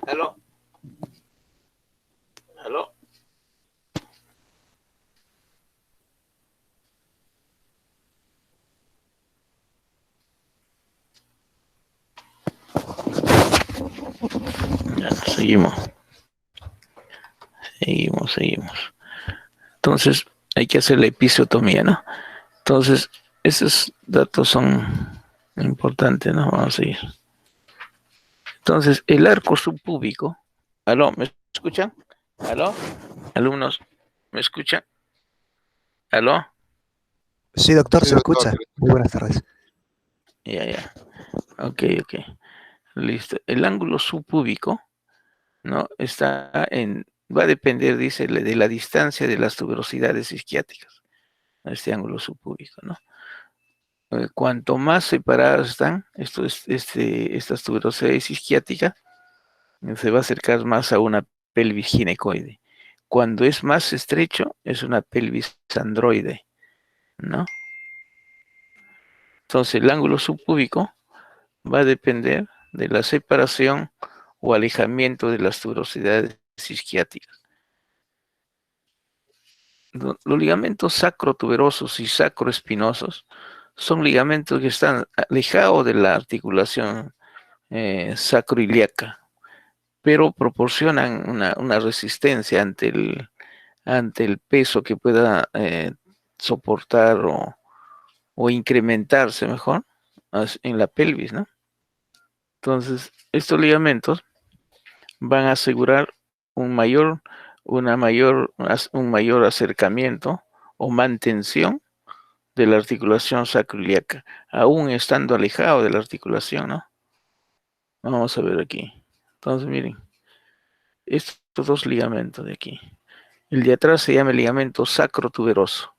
¿Aló? ¿Aló? Ya, seguimos. Entonces, hay que hacer la episiotomía, ¿no? Entonces, esos datos son importantes, ¿no? Vamos a seguir. Entonces, el arco subpúbico. ¿Aló? ¿Me escuchan? ¿Aló? Alumnos, ¿me escuchan? ¿Aló? Sí, doctor, Sí, se doctor. escucha. Muy buenas tardes. Ya. Ok. Listo. El ángulo subpúbico, ¿no? Va a depender, dice, de la distancia de las tuberosidades isquiáticas. Este ángulo subpúbico, ¿no? Cuanto más separadas están estas tuberosidades isquiáticas, se va a acercar más a una pelvis ginecoide. Cuando es más estrecho, es una pelvis androide, ¿no? Entonces, el ángulo subpúbico va a depender de la separación o alejamiento de las tuberosidades isquiáticas. Los ligamentos sacrotuberosos y sacroespinosos son ligamentos que están alejados de la articulación sacroiliaca, pero proporcionan una resistencia ante el peso que pueda soportar o incrementarse mejor en la pelvis, ¿no? Entonces, estos ligamentos van a asegurar un mayor acercamiento o mantención de la articulación sacroiliaca, aún estando alejado de la articulación, ¿no? Vamos a ver aquí. Entonces, miren, estos dos ligamentos de aquí. El de atrás se llama el ligamento sacrotuberoso.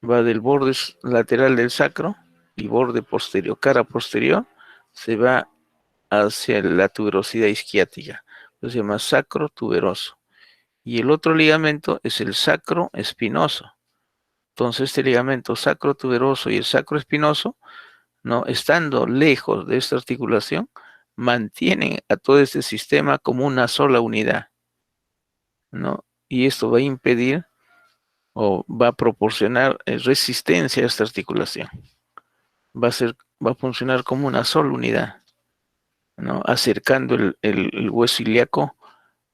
Va del borde lateral del sacro y borde posterior, cara posterior, se va hacia la tuberosidad isquiática. Se llama sacrotuberoso. Y el otro ligamento es el sacroespinoso. Entonces, este ligamento sacrotuberoso y el sacroespinoso, ¿no? Estando lejos de esta articulación, mantienen a todo este sistema como una sola unidad, ¿no? Y esto va a impedir o va a proporcionar resistencia a esta articulación. Va a funcionar como una sola unidad, ¿no? Acercando el hueso ilíaco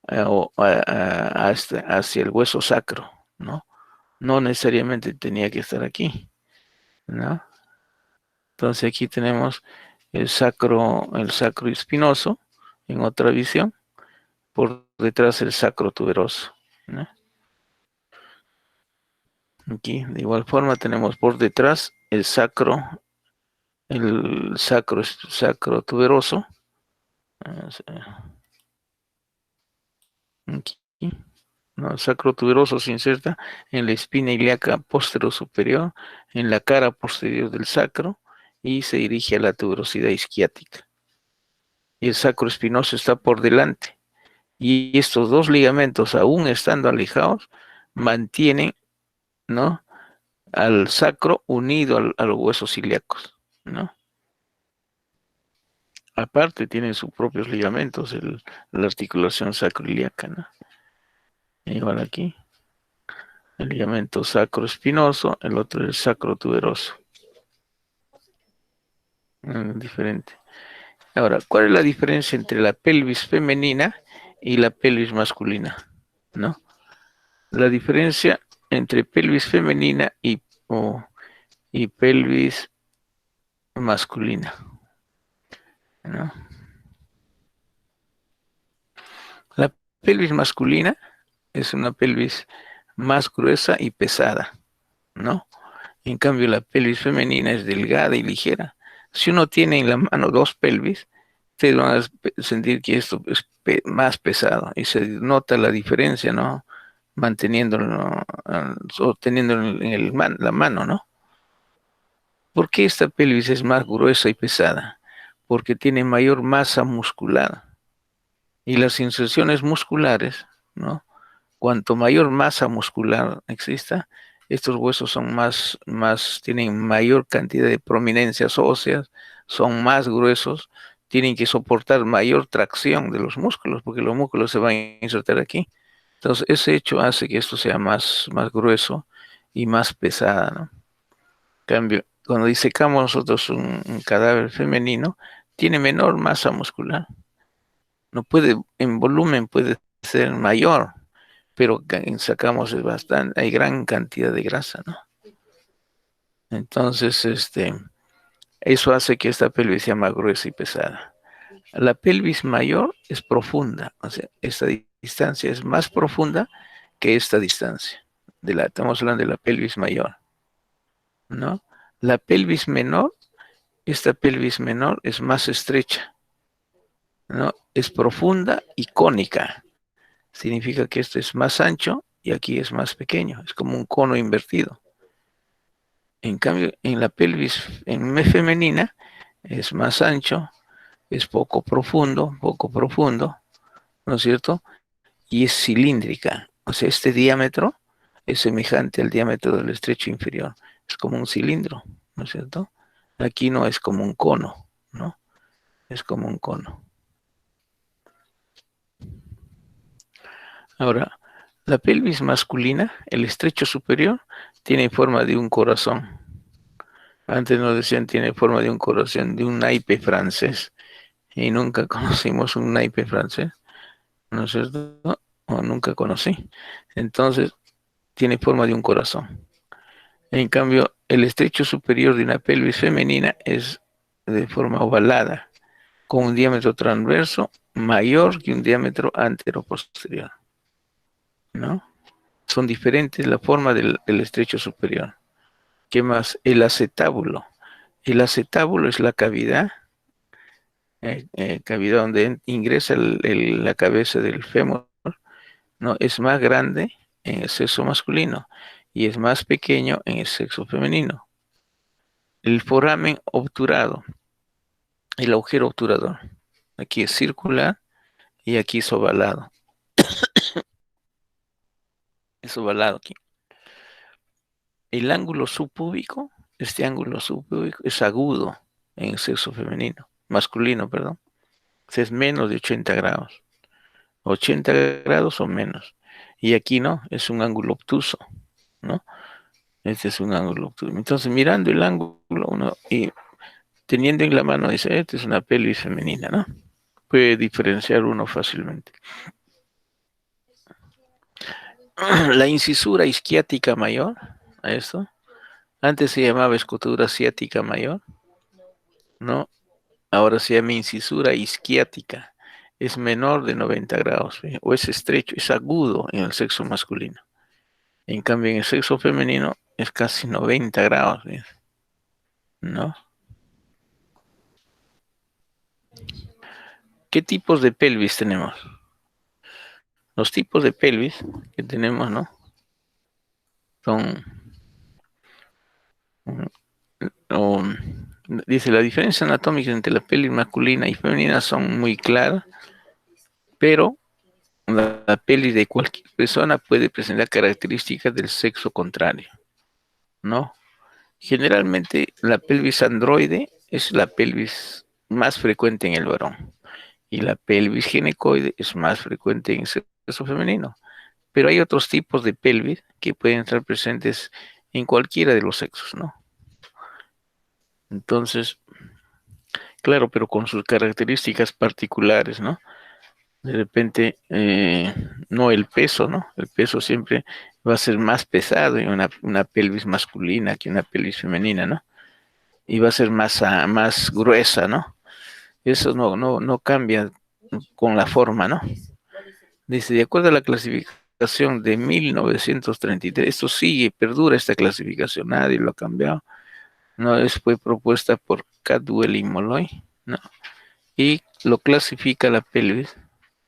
hacia el hueso sacro, ¿no? No necesariamente tenía que estar aquí, ¿no? Entonces aquí tenemos el sacro espinoso en otra visión, por detrás el sacro tuberoso, ¿no? Aquí de igual forma tenemos por detrás el sacro tuberoso. Aquí, ¿no? El sacro tuberoso se inserta en la espina ilíaca posterior superior, en la cara posterior del sacro y se dirige a la tuberosidad isquiática. Y el sacro espinoso está por delante. Y estos dos ligamentos, aún estando alejados, mantienen, ¿no?, al sacro unido a los huesos ilíacos, ¿no? Aparte tienen sus propios ligamentos, la articulación sacroiliaca, ¿no? Igual aquí, el ligamento sacroespinoso, el otro es el sacrotuberoso. Diferente. Ahora, ¿cuál es la diferencia entre la pelvis femenina y la pelvis masculina? ¿No? La diferencia entre pelvis femenina y pelvis masculina, ¿no? La pelvis masculina es una pelvis más gruesa y pesada, ¿no? En cambio, la pelvis femenina es delgada y ligera. Si uno tiene en la mano dos pelvis, ustedes van a sentir que esto es más pesado y se nota la diferencia, ¿no? Manteniéndolo, sosteniéndolo en la mano, ¿no? ¿Por qué esta pelvis es más gruesa y pesada? Porque tiene mayor masa muscular. Y las inserciones musculares, ¿no? Cuanto mayor masa muscular exista, estos huesos son tienen mayor cantidad de prominencias óseas, son más gruesos, tienen que soportar mayor tracción de los músculos, porque los músculos se van a insertar aquí. Entonces, ese hecho hace que esto sea más grueso y más pesada, ¿no? En cambio, cuando disecamos nosotros un cadáver femenino, tiene menor masa muscular. No puede, en volumen puede ser mayor, pero sacamos bastante, hay gran cantidad de grasa, ¿no? Entonces, eso hace que esta pelvis sea más gruesa y pesada. La pelvis mayor es profunda, o sea, esta distancia es más profunda que esta distancia. Estamos hablando de la pelvis mayor, ¿no? La pelvis menor, esta pelvis menor es más estrecha, ¿no? Es profunda y cónica. Significa que esto es más ancho y aquí es más pequeño, es como un cono invertido. En cambio, en la pelvis femenina es más ancho, es poco profundo, ¿no es cierto? Y es cilíndrica. O sea, este diámetro es semejante al diámetro del estrecho inferior. Es como un cilindro, ¿no es cierto? Aquí no es como un cono, ¿no? Es como un cono. Ahora, la pelvis masculina, el estrecho superior, tiene forma de un corazón. Antes nos decían tiene forma de un corazón, de un naipe francés. Y nunca conocimos un naipe francés, ¿no es cierto? O nunca conocí. Entonces, tiene forma de un corazón. En cambio, el estrecho superior de una pelvis femenina es de forma ovalada, con un diámetro transverso mayor que un diámetro antero-posterior, ¿no? Son diferentes la forma del estrecho superior. ¿Qué más? El acetábulo. El acetábulo es la cavidad donde ingresa la cabeza del fémur, ¿no? Es más grande en el sexo masculino y es más pequeño en el sexo femenino. El foramen obturado, el agujero obturador. Aquí es circular y aquí es ovalado. Es ovalado aquí. El ángulo subpúbico, este ángulo subpúbico es agudo en el sexo femenino, masculino, perdón. Es menos de 80 grados. 80 grados o menos. Y aquí no, es un ángulo obtuso, ¿no? Este es un ángulo obtuso. Entonces, mirando el ángulo uno y teniendo en la mano, dice, esta es una pelvis femenina, ¿no? Puede diferenciar uno fácilmente. La incisura isquiática mayor, a esto, antes se llamaba escotura ciática mayor, ¿no? Ahora se llama incisura isquiática. Es menor de 90 grados, ¿sí? O es estrecho, es agudo en el sexo masculino. En cambio, en el sexo femenino es casi 90 grados, ¿sí? ¿No? ¿Qué tipos de pelvis tenemos? Los tipos de pelvis que tenemos, ¿no? Son, o, dice, la diferencia anatómica entre la pelvis masculina y femenina son muy claras, pero la pelvis de cualquier persona puede presentar características del sexo contrario, ¿no? Generalmente la pelvis androide es la pelvis más frecuente en el varón y la pelvis ginecoide es más frecuente en el sexo femenino. Pero hay otros tipos de pelvis que pueden estar presentes en cualquiera de los sexos, ¿no? Entonces, claro, pero con sus características particulares, ¿no? De repente, no el peso, ¿no? El peso siempre va a ser más pesado en una pelvis masculina que una pelvis femenina, ¿no? Y va a ser más gruesa, ¿no? Eso no cambia con la forma, ¿no? Dice, de acuerdo a la clasificación de 1933, esto sigue, perdura esta clasificación, nadie lo ha cambiado, ¿no? Fue propuesta por Cadwell y Molloy, ¿no? Y lo clasifica la pelvis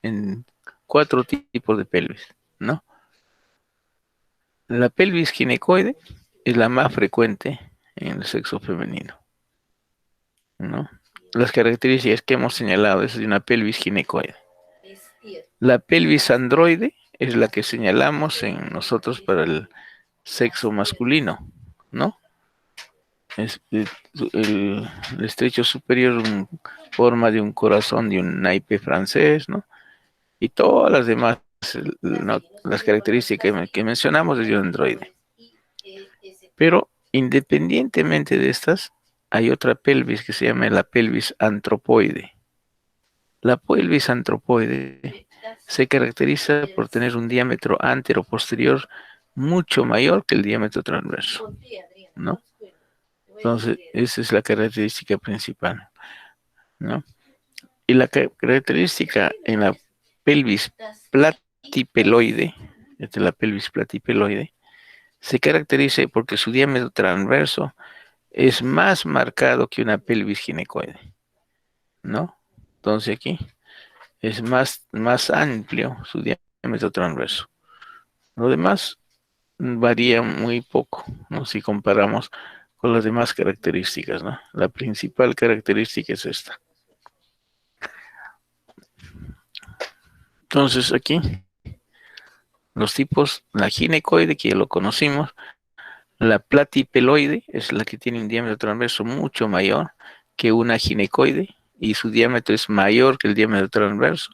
en 4 tipos de pelvis, ¿no? La pelvis ginecoide es la más frecuente en el sexo femenino, ¿no? Las características que hemos señalado es de una pelvis ginecoide. La pelvis androide es la que señalamos en nosotros para el sexo masculino, ¿no? Es, el estrecho superior forma de un corazón de un naipe francés, ¿no? Y todas las demás, ¿no? Las características que mencionamos es de un androide. Pero independientemente de estas, hay otra pelvis que se llama la pelvis antropoide. La pelvis antropoide se caracteriza por tener un diámetro antero-posterior mucho mayor que el diámetro transverso, ¿no? Entonces, esa es la característica principal, ¿no? Y la característica en la pelvis platipeloide, esta es la pelvis platipeloide, se caracteriza porque su diámetro transverso es más marcado que una pelvis ginecoide, ¿no? Entonces aquí es más amplio su diámetro transverso. Lo demás varía muy poco, ¿no? Si comparamos con las demás características, ¿no? La principal característica es esta. Entonces aquí los tipos, la ginecoide, que ya lo conocimos, la platipeloide es la que tiene un diámetro transverso mucho mayor que una ginecoide y su diámetro es mayor que el diámetro transverso.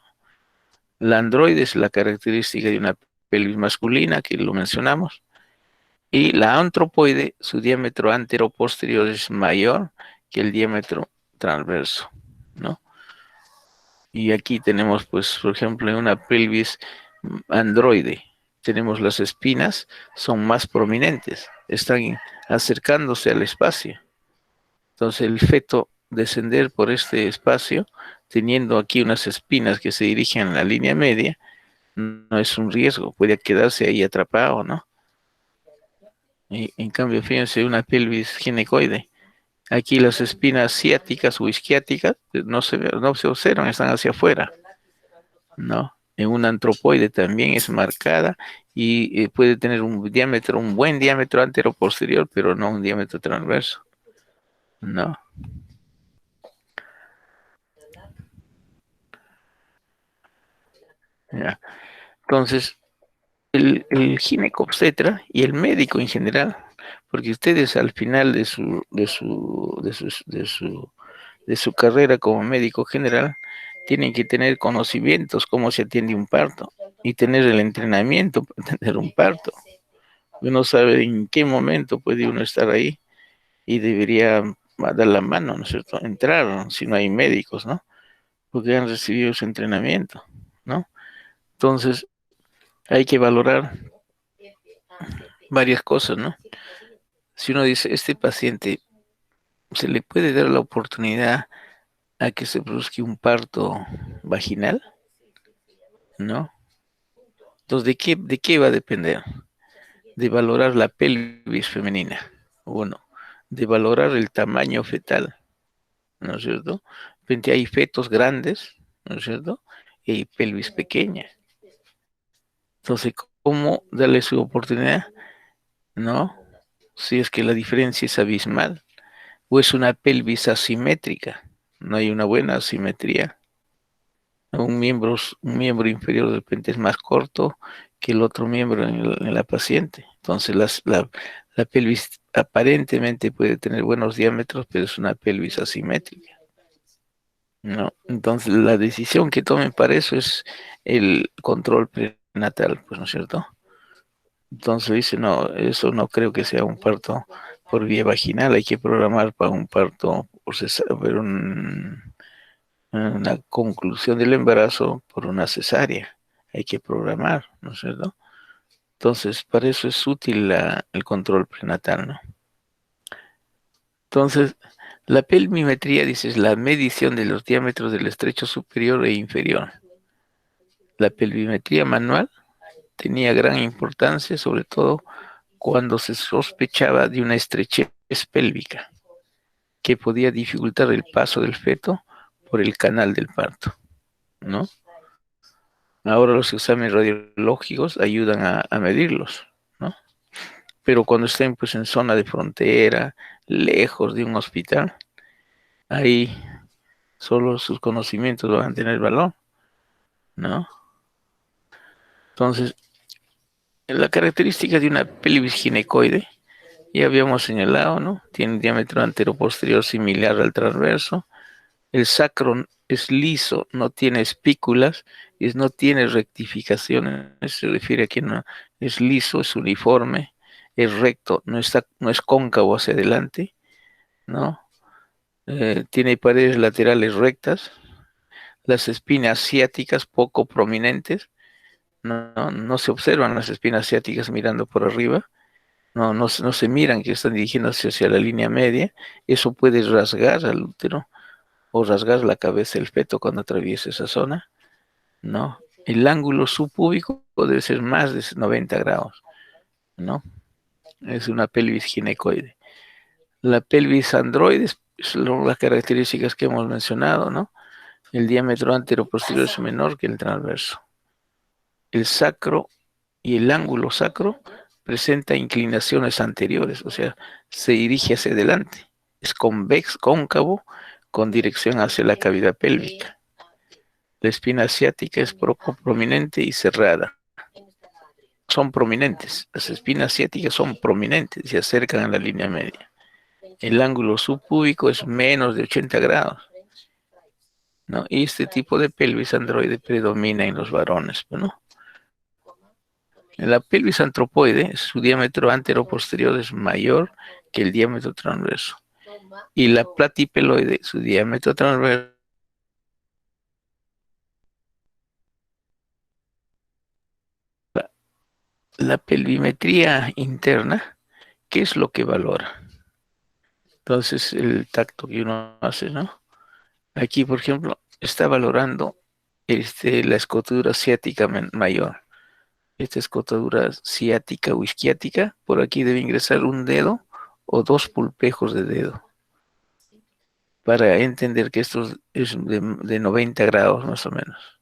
La androide es la característica de una pelvis masculina, que lo mencionamos. Y la antropoide, su diámetro antero-posterior es mayor que el diámetro transverso, ¿no? Y aquí tenemos, pues, por ejemplo, en una pelvis androide, tenemos las espinas, son más prominentes, están acercándose al espacio. Entonces el feto descender por este espacio, teniendo aquí unas espinas que se dirigen a la línea media, no es un riesgo, puede quedarse ahí atrapado, ¿no? Y, en cambio, fíjense, una pelvis ginecoide. Aquí las espinas ciáticas o isquiáticas no se observan, están hacia afuera, ¿no? En un antropoide también es marcada y puede tener un buen diámetro antero-posterior, pero no un diámetro transverso, ¿no? Ya. Entonces, el ginecobstetra y el médico en general, porque ustedes al final de su carrera como médico general tienen que tener conocimientos cómo se atiende un parto y tener el entrenamiento para tener un parto. Uno sabe en qué momento puede uno estar ahí y debería dar la mano, ¿no es cierto? Entrar si no hay médicos, ¿no? Porque han recibido ese entrenamiento, ¿no? Entonces, hay que valorar varias cosas, ¿no? Si uno dice, este paciente se le puede dar la oportunidad a que se produzca un parto vaginal, ¿no? Entonces, de qué va a depender? De valorar la pelvis femenina, uno, de valorar el tamaño fetal, ¿no es cierto? Frente hay fetos grandes, ¿no es cierto? Y hay pelvis pequeña. Entonces, ¿cómo darle su oportunidad? ¿No? Si es que la diferencia es abismal, o es una pelvis asimétrica, no hay una buena asimetría. Un miembro inferior de repente es más corto que el otro miembro en la paciente. Entonces, la pelvis aparentemente puede tener buenos diámetros, pero es una pelvis asimétrica, ¿no? Entonces, la decisión que tomen para eso es el control prenatal, pues, ¿no es cierto? Entonces dice, no, eso no creo que sea un parto por vía vaginal, hay que programar para un parto por una conclusión del embarazo por una cesárea. Hay que programar, ¿no es cierto? Entonces, para eso es útil el control prenatal, ¿no? Entonces, la pelvimetría, dice, es la medición de los diámetros del estrecho superior e inferior. La pelvimetría manual tenía gran importancia, sobre todo cuando se sospechaba de una estrechez pélvica que podía dificultar el paso del feto por el canal del parto, ¿no? Ahora los exámenes radiológicos ayudan a medirlos, ¿no? Pero cuando estén pues en zona de frontera, lejos de un hospital, ahí solo sus conocimientos van a tener valor, ¿no? Entonces, la característica de una pelvis ginecoide, ya habíamos señalado, ¿no? Tiene un diámetro anteroposterior similar al transverso. El sacro es liso, no tiene espículas, no tiene rectificaciones. Se refiere a que no es liso, es uniforme, es recto, no es cóncavo hacia adelante, ¿no? Tiene paredes laterales rectas, las espinas ciáticas poco prominentes, no se observan las espinas ciáticas mirando por arriba, no se miran que están dirigiéndose hacia la línea media. Eso puede rasgar al útero o rasgar la cabeza del feto cuando atraviesa esa zona, ¿no? El ángulo subpúbico debe ser más de 90 grados, ¿no? Es una pelvis ginecoide. La pelvis androide son las características que hemos mencionado, ¿no? El diámetro anteroposterior es menor que el transverso. El sacro y el ángulo sacro presenta inclinaciones anteriores, o sea, se dirige hacia adelante. Es cóncavo, con dirección hacia la cavidad pélvica. La espina ciática es poco prominente y cerrada. Son prominentes, las espinas ciáticas son prominentes y se acercan a la línea media. El ángulo subpúbico es menos de 80 grados, ¿no? Y este tipo de pelvis androide predomina en los varones, ¿no? En la pelvis antropoide, su diámetro anteroposterior es mayor que el diámetro transverso. Y la platipeloide, su diámetro transverso la pelvimetría interna, ¿qué es lo que valora? Entonces, el tacto que uno hace, ¿no? Aquí, por ejemplo, está valorando la escotadura ciática mayor. Esta escotadura ciática o isquiática, por aquí debe ingresar un dedo o dos pulpejos de dedo para entender que esto es de 90 grados más o menos.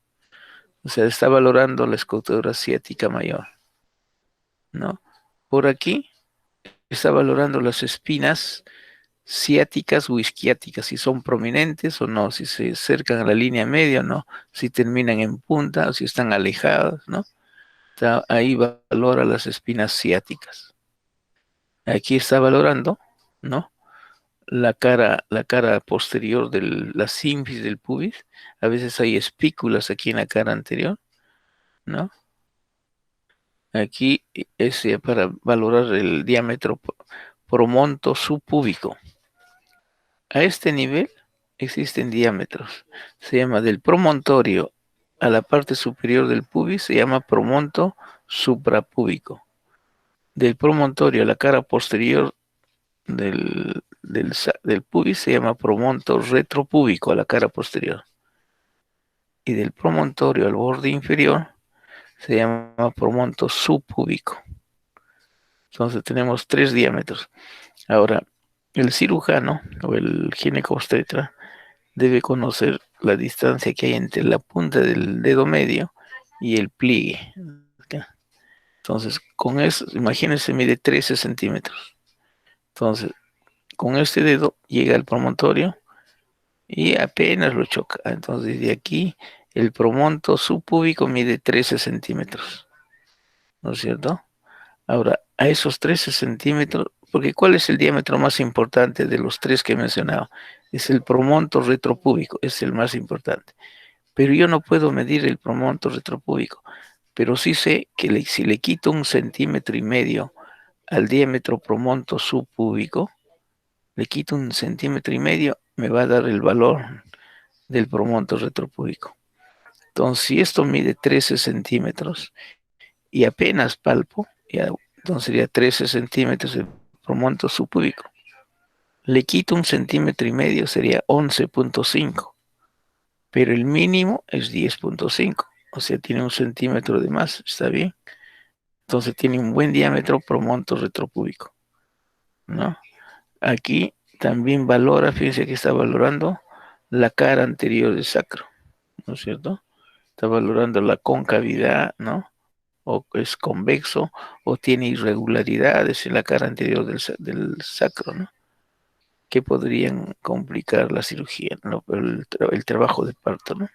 O sea, está valorando la escotadura ciática mayor, ¿no? Por aquí está valorando las espinas ciáticas o isquiáticas, si son prominentes o no, si se acercan a la línea media o no, si terminan en punta o si están alejadas, ¿no? Ahí valora las espinas ciáticas. Aquí está valorando, ¿no? La cara posterior de la sínfisis del pubis. A veces hay espículas aquí en la cara anterior, ¿no? Aquí es para valorar el diámetro promonto subpúbico. A este nivel existen diámetros. Se llama del promontorio a la parte superior del pubis, se llama promonto suprapúbico. Del promontorio a la cara posterior del pubis se llama promonto retropúbico a la cara posterior. Y del promontorio al borde inferior se llama promonto subpúbico. Entonces tenemos 3 diámetros. Ahora, el cirujano o el ginecobstetra debe conocer la distancia que hay entre la punta del dedo medio y el pliegue. Entonces, con eso, imagínense, mide 13 centímetros. Entonces, con este dedo llega al promontorio y apenas lo choca. Entonces, de aquí, el promonto subpúbico mide 13 centímetros. ¿No es cierto? Ahora, a esos 13 centímetros, porque ¿cuál es el diámetro más importante de los 3 que he mencionado? Es el promonto retropúbico, es el más importante. Pero yo no puedo medir el promonto retropúbico, pero sí sé que si le quito 1,5 cm al diámetro promonto subpúbico, le quito 1,5 cm, me va a dar el valor del promonto retropúbico. Entonces, si esto mide 13 centímetros y apenas palpo, entonces sería 13 centímetros el promonto subpúbico. Le quito 1,5 cm, sería 11,5, pero el mínimo es 10,5. O sea, tiene 1 centímetro de más, ¿está bien? Entonces tiene un buen diámetro promonto retropúbico, ¿no? Aquí también valora, fíjense que está valorando la cara anterior del sacro, ¿no es cierto? Está valorando la concavidad, ¿no? o es convexo, o tiene irregularidades en la cara anterior del sacro, ¿no? Que podrían complicar la cirugía, ¿no? El trabajo de parto, ¿no?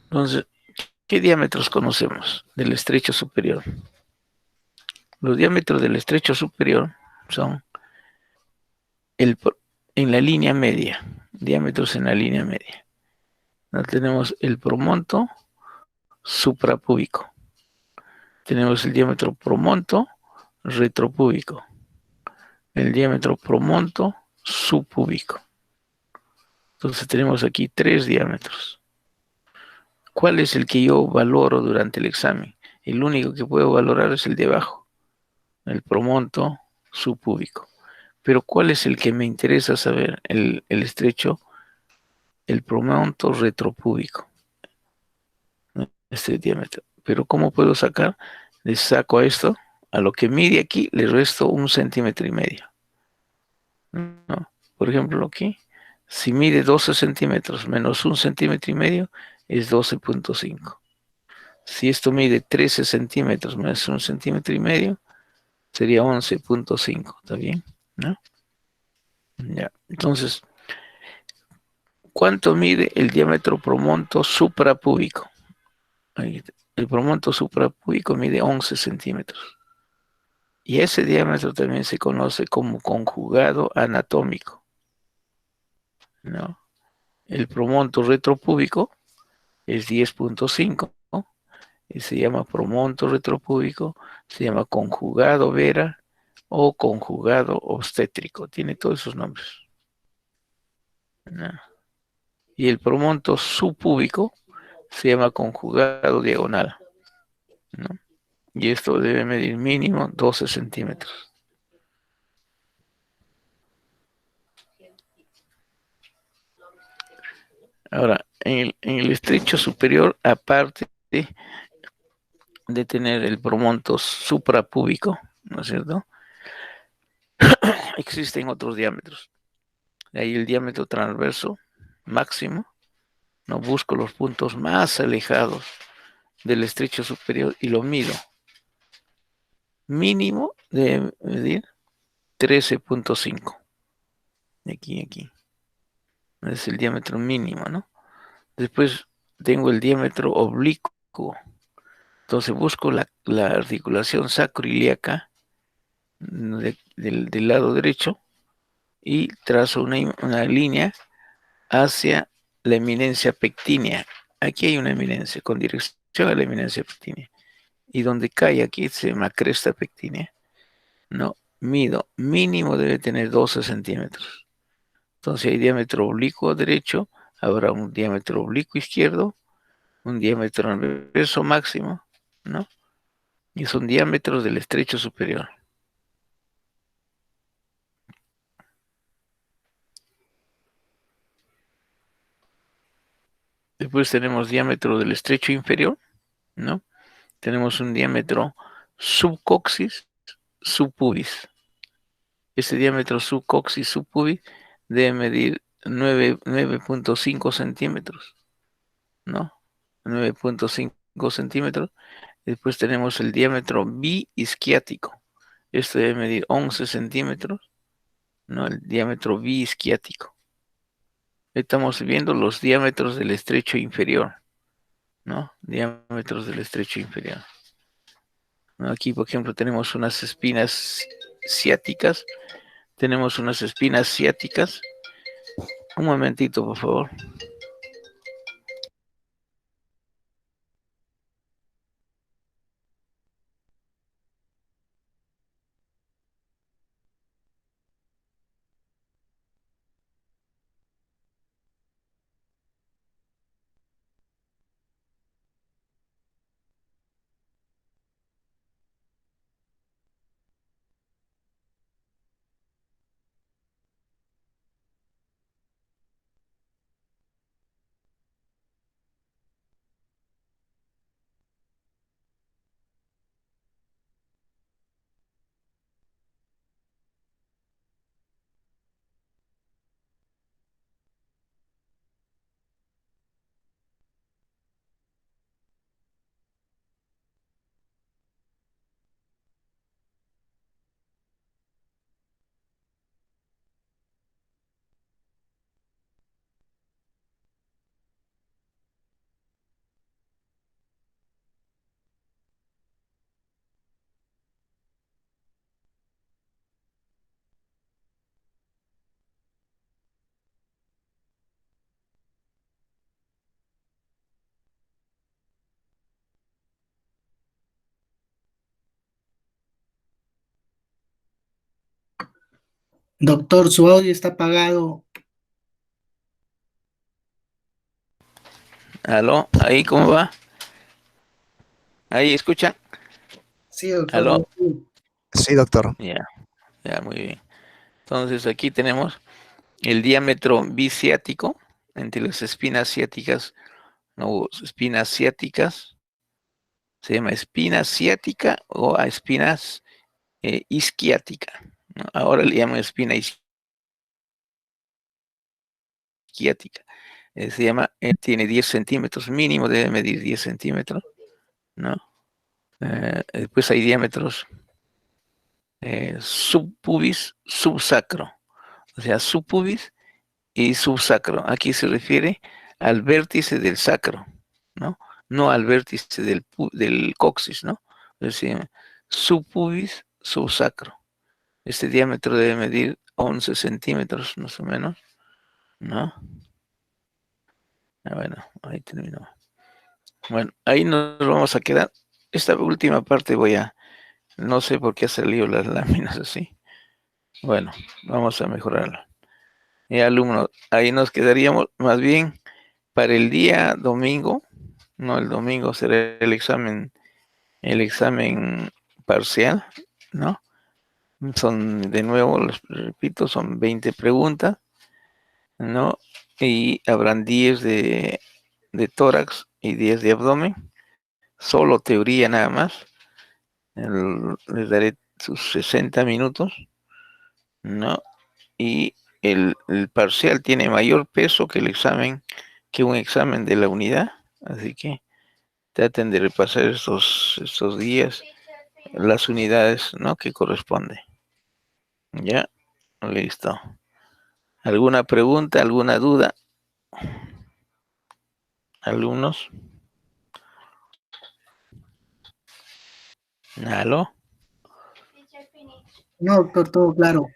Entonces, ¿qué diámetros conocemos del estrecho superior? Los diámetros del estrecho superior son el, en la línea media, diámetros en la línea media. ¿No? Tenemos el promonto suprapúbico. Tenemos el diámetro promonto retropúbico. El diámetro promonto subpúbico. Entonces tenemos aquí 3 diámetros. ¿Cuál es el que yo valoro durante el examen? El único que puedo valorar es el de abajo, el promonto subpúbico. Pero ¿cuál es el que me interesa saber? El estrecho, el promonto retropúbico. Este diámetro. Pero ¿cómo puedo sacar? Le saco a esto, a lo que mide aquí, le resto 1,5 cm. ¿No? Por ejemplo, aquí, si mide 12 centímetros menos 1,5 cm, es 12,5. Si esto mide 13 centímetros menos 1,5 cm, sería 11,5. ¿Está bien? ¿No? Ya. Entonces, ¿cuánto mide el diámetro promonto suprapúbico? El promonto suprapúbico mide 11 centímetros. Y ese diámetro también se conoce como conjugado anatómico, ¿no? El promonto retropúbico es 10,5, ¿no? Y se llama promonto retropúbico, se llama conjugado vera o conjugado obstétrico. Tiene todos esos nombres, ¿no? Y el promonto subpúbico se llama conjugado diagonal, ¿no? Y esto debe medir mínimo 12 centímetros. Ahora, en el estrecho superior, aparte de tener el promonto suprapúbico, ¿no es cierto? Existen otros diámetros. Ahí el diámetro transverso máximo, no busco los puntos más alejados del estrecho superior y lo mido. Mínimo de medir 13,5. Aquí. Es el diámetro mínimo, ¿no? Después tengo el diámetro oblicuo. Entonces busco la articulación sacroiliaca del lado derecho y trazo una línea hacia la eminencia pectínea. Aquí hay una eminencia con dirección a la eminencia pectínea. Y donde cae aquí se llama cresta pectínea. No, mido, mínimo debe tener 12 centímetros. Entonces hay diámetro oblicuo derecho, habrá un diámetro oblicuo izquierdo, un diámetro transverso máximo, ¿no? Y son diámetros del estrecho superior. Después tenemos diámetro del estrecho inferior, ¿no? Tenemos un diámetro subcoxis, subpubis. Este diámetro subcoxis, subpubis debe medir 9,5 centímetros, ¿no? 9,5 centímetros. Después tenemos el diámetro biisquiático. Este debe medir 11 centímetros, ¿no? El diámetro biisquiático. Estamos viendo los diámetros del estrecho inferior, ¿no? Diámetros del estrecho inferior. Aquí, por ejemplo, tenemos unas espinas ciáticas. Tenemos unas espinas ciáticas. Un momentito, por favor. Doctor, su audio está apagado. ¿Aló? ¿Ahí cómo va? ¿Ahí escuchan? Sí, doctor. ¿Aló? Sí, doctor. Ya, ya, muy bien. Entonces aquí tenemos el diámetro biciático entre las espinas ciáticas, no, espinas ciáticas, se llama espina ciática o a espinas isquiática, ¿no? Ahora le llaman espina isquiática. Se llama, tiene 10 centímetros, mínimo debe medir 10 centímetros, ¿no? Después hay diámetros subpubis, subsacro, o sea, subpubis y subsacro. Aquí se refiere al vértice del sacro, ¿no? No al vértice del coxis, ¿no? Es decir, subpubis, subsacro. Este diámetro debe medir 11 centímetros, más o menos, ¿no? Bueno, ahí terminó. Bueno, ahí nos vamos a quedar. Esta última parte no sé por qué ha salido las láminas así. Bueno, vamos a mejorarla. Alumnos, ahí nos quedaríamos más bien para el día domingo. No, el domingo será el examen parcial, ¿no? Son, de nuevo, les repito, son 20 preguntas, ¿no? Y habrán 10 de tórax y 10 de abdomen. Solo teoría nada más. Les daré sus 60 minutos, ¿no? Y el parcial tiene mayor peso que que un examen de la unidad. Así que traten de repasar estos días las unidades, ¿no? Que corresponde. Ya, listo. ¿Alguna pregunta, alguna duda, alumnos? ¿Aló? No, doctor, todo claro.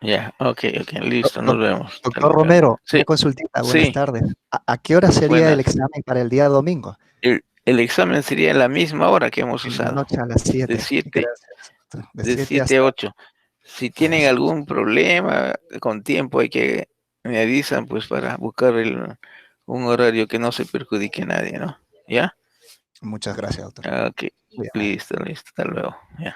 Ya, ok, listo, nos vemos. Hasta Doctor luego. Romero, Sí, una consultita. Buenas sí, tardes. ¿A qué hora sería el buenas. examen para el día domingo? El examen sería en la misma hora que hemos En la usado, noche a las de 7. 7 Gracias, doctor. De de 7 7 a hasta 8. Si tienen gracias. algún problema con tiempo, me avisan pues para buscar un horario que no se perjudique a nadie, ¿no? ¿Ya? Muchas gracias, doctor. Ok, Muy amable. listo, hasta luego. Ya.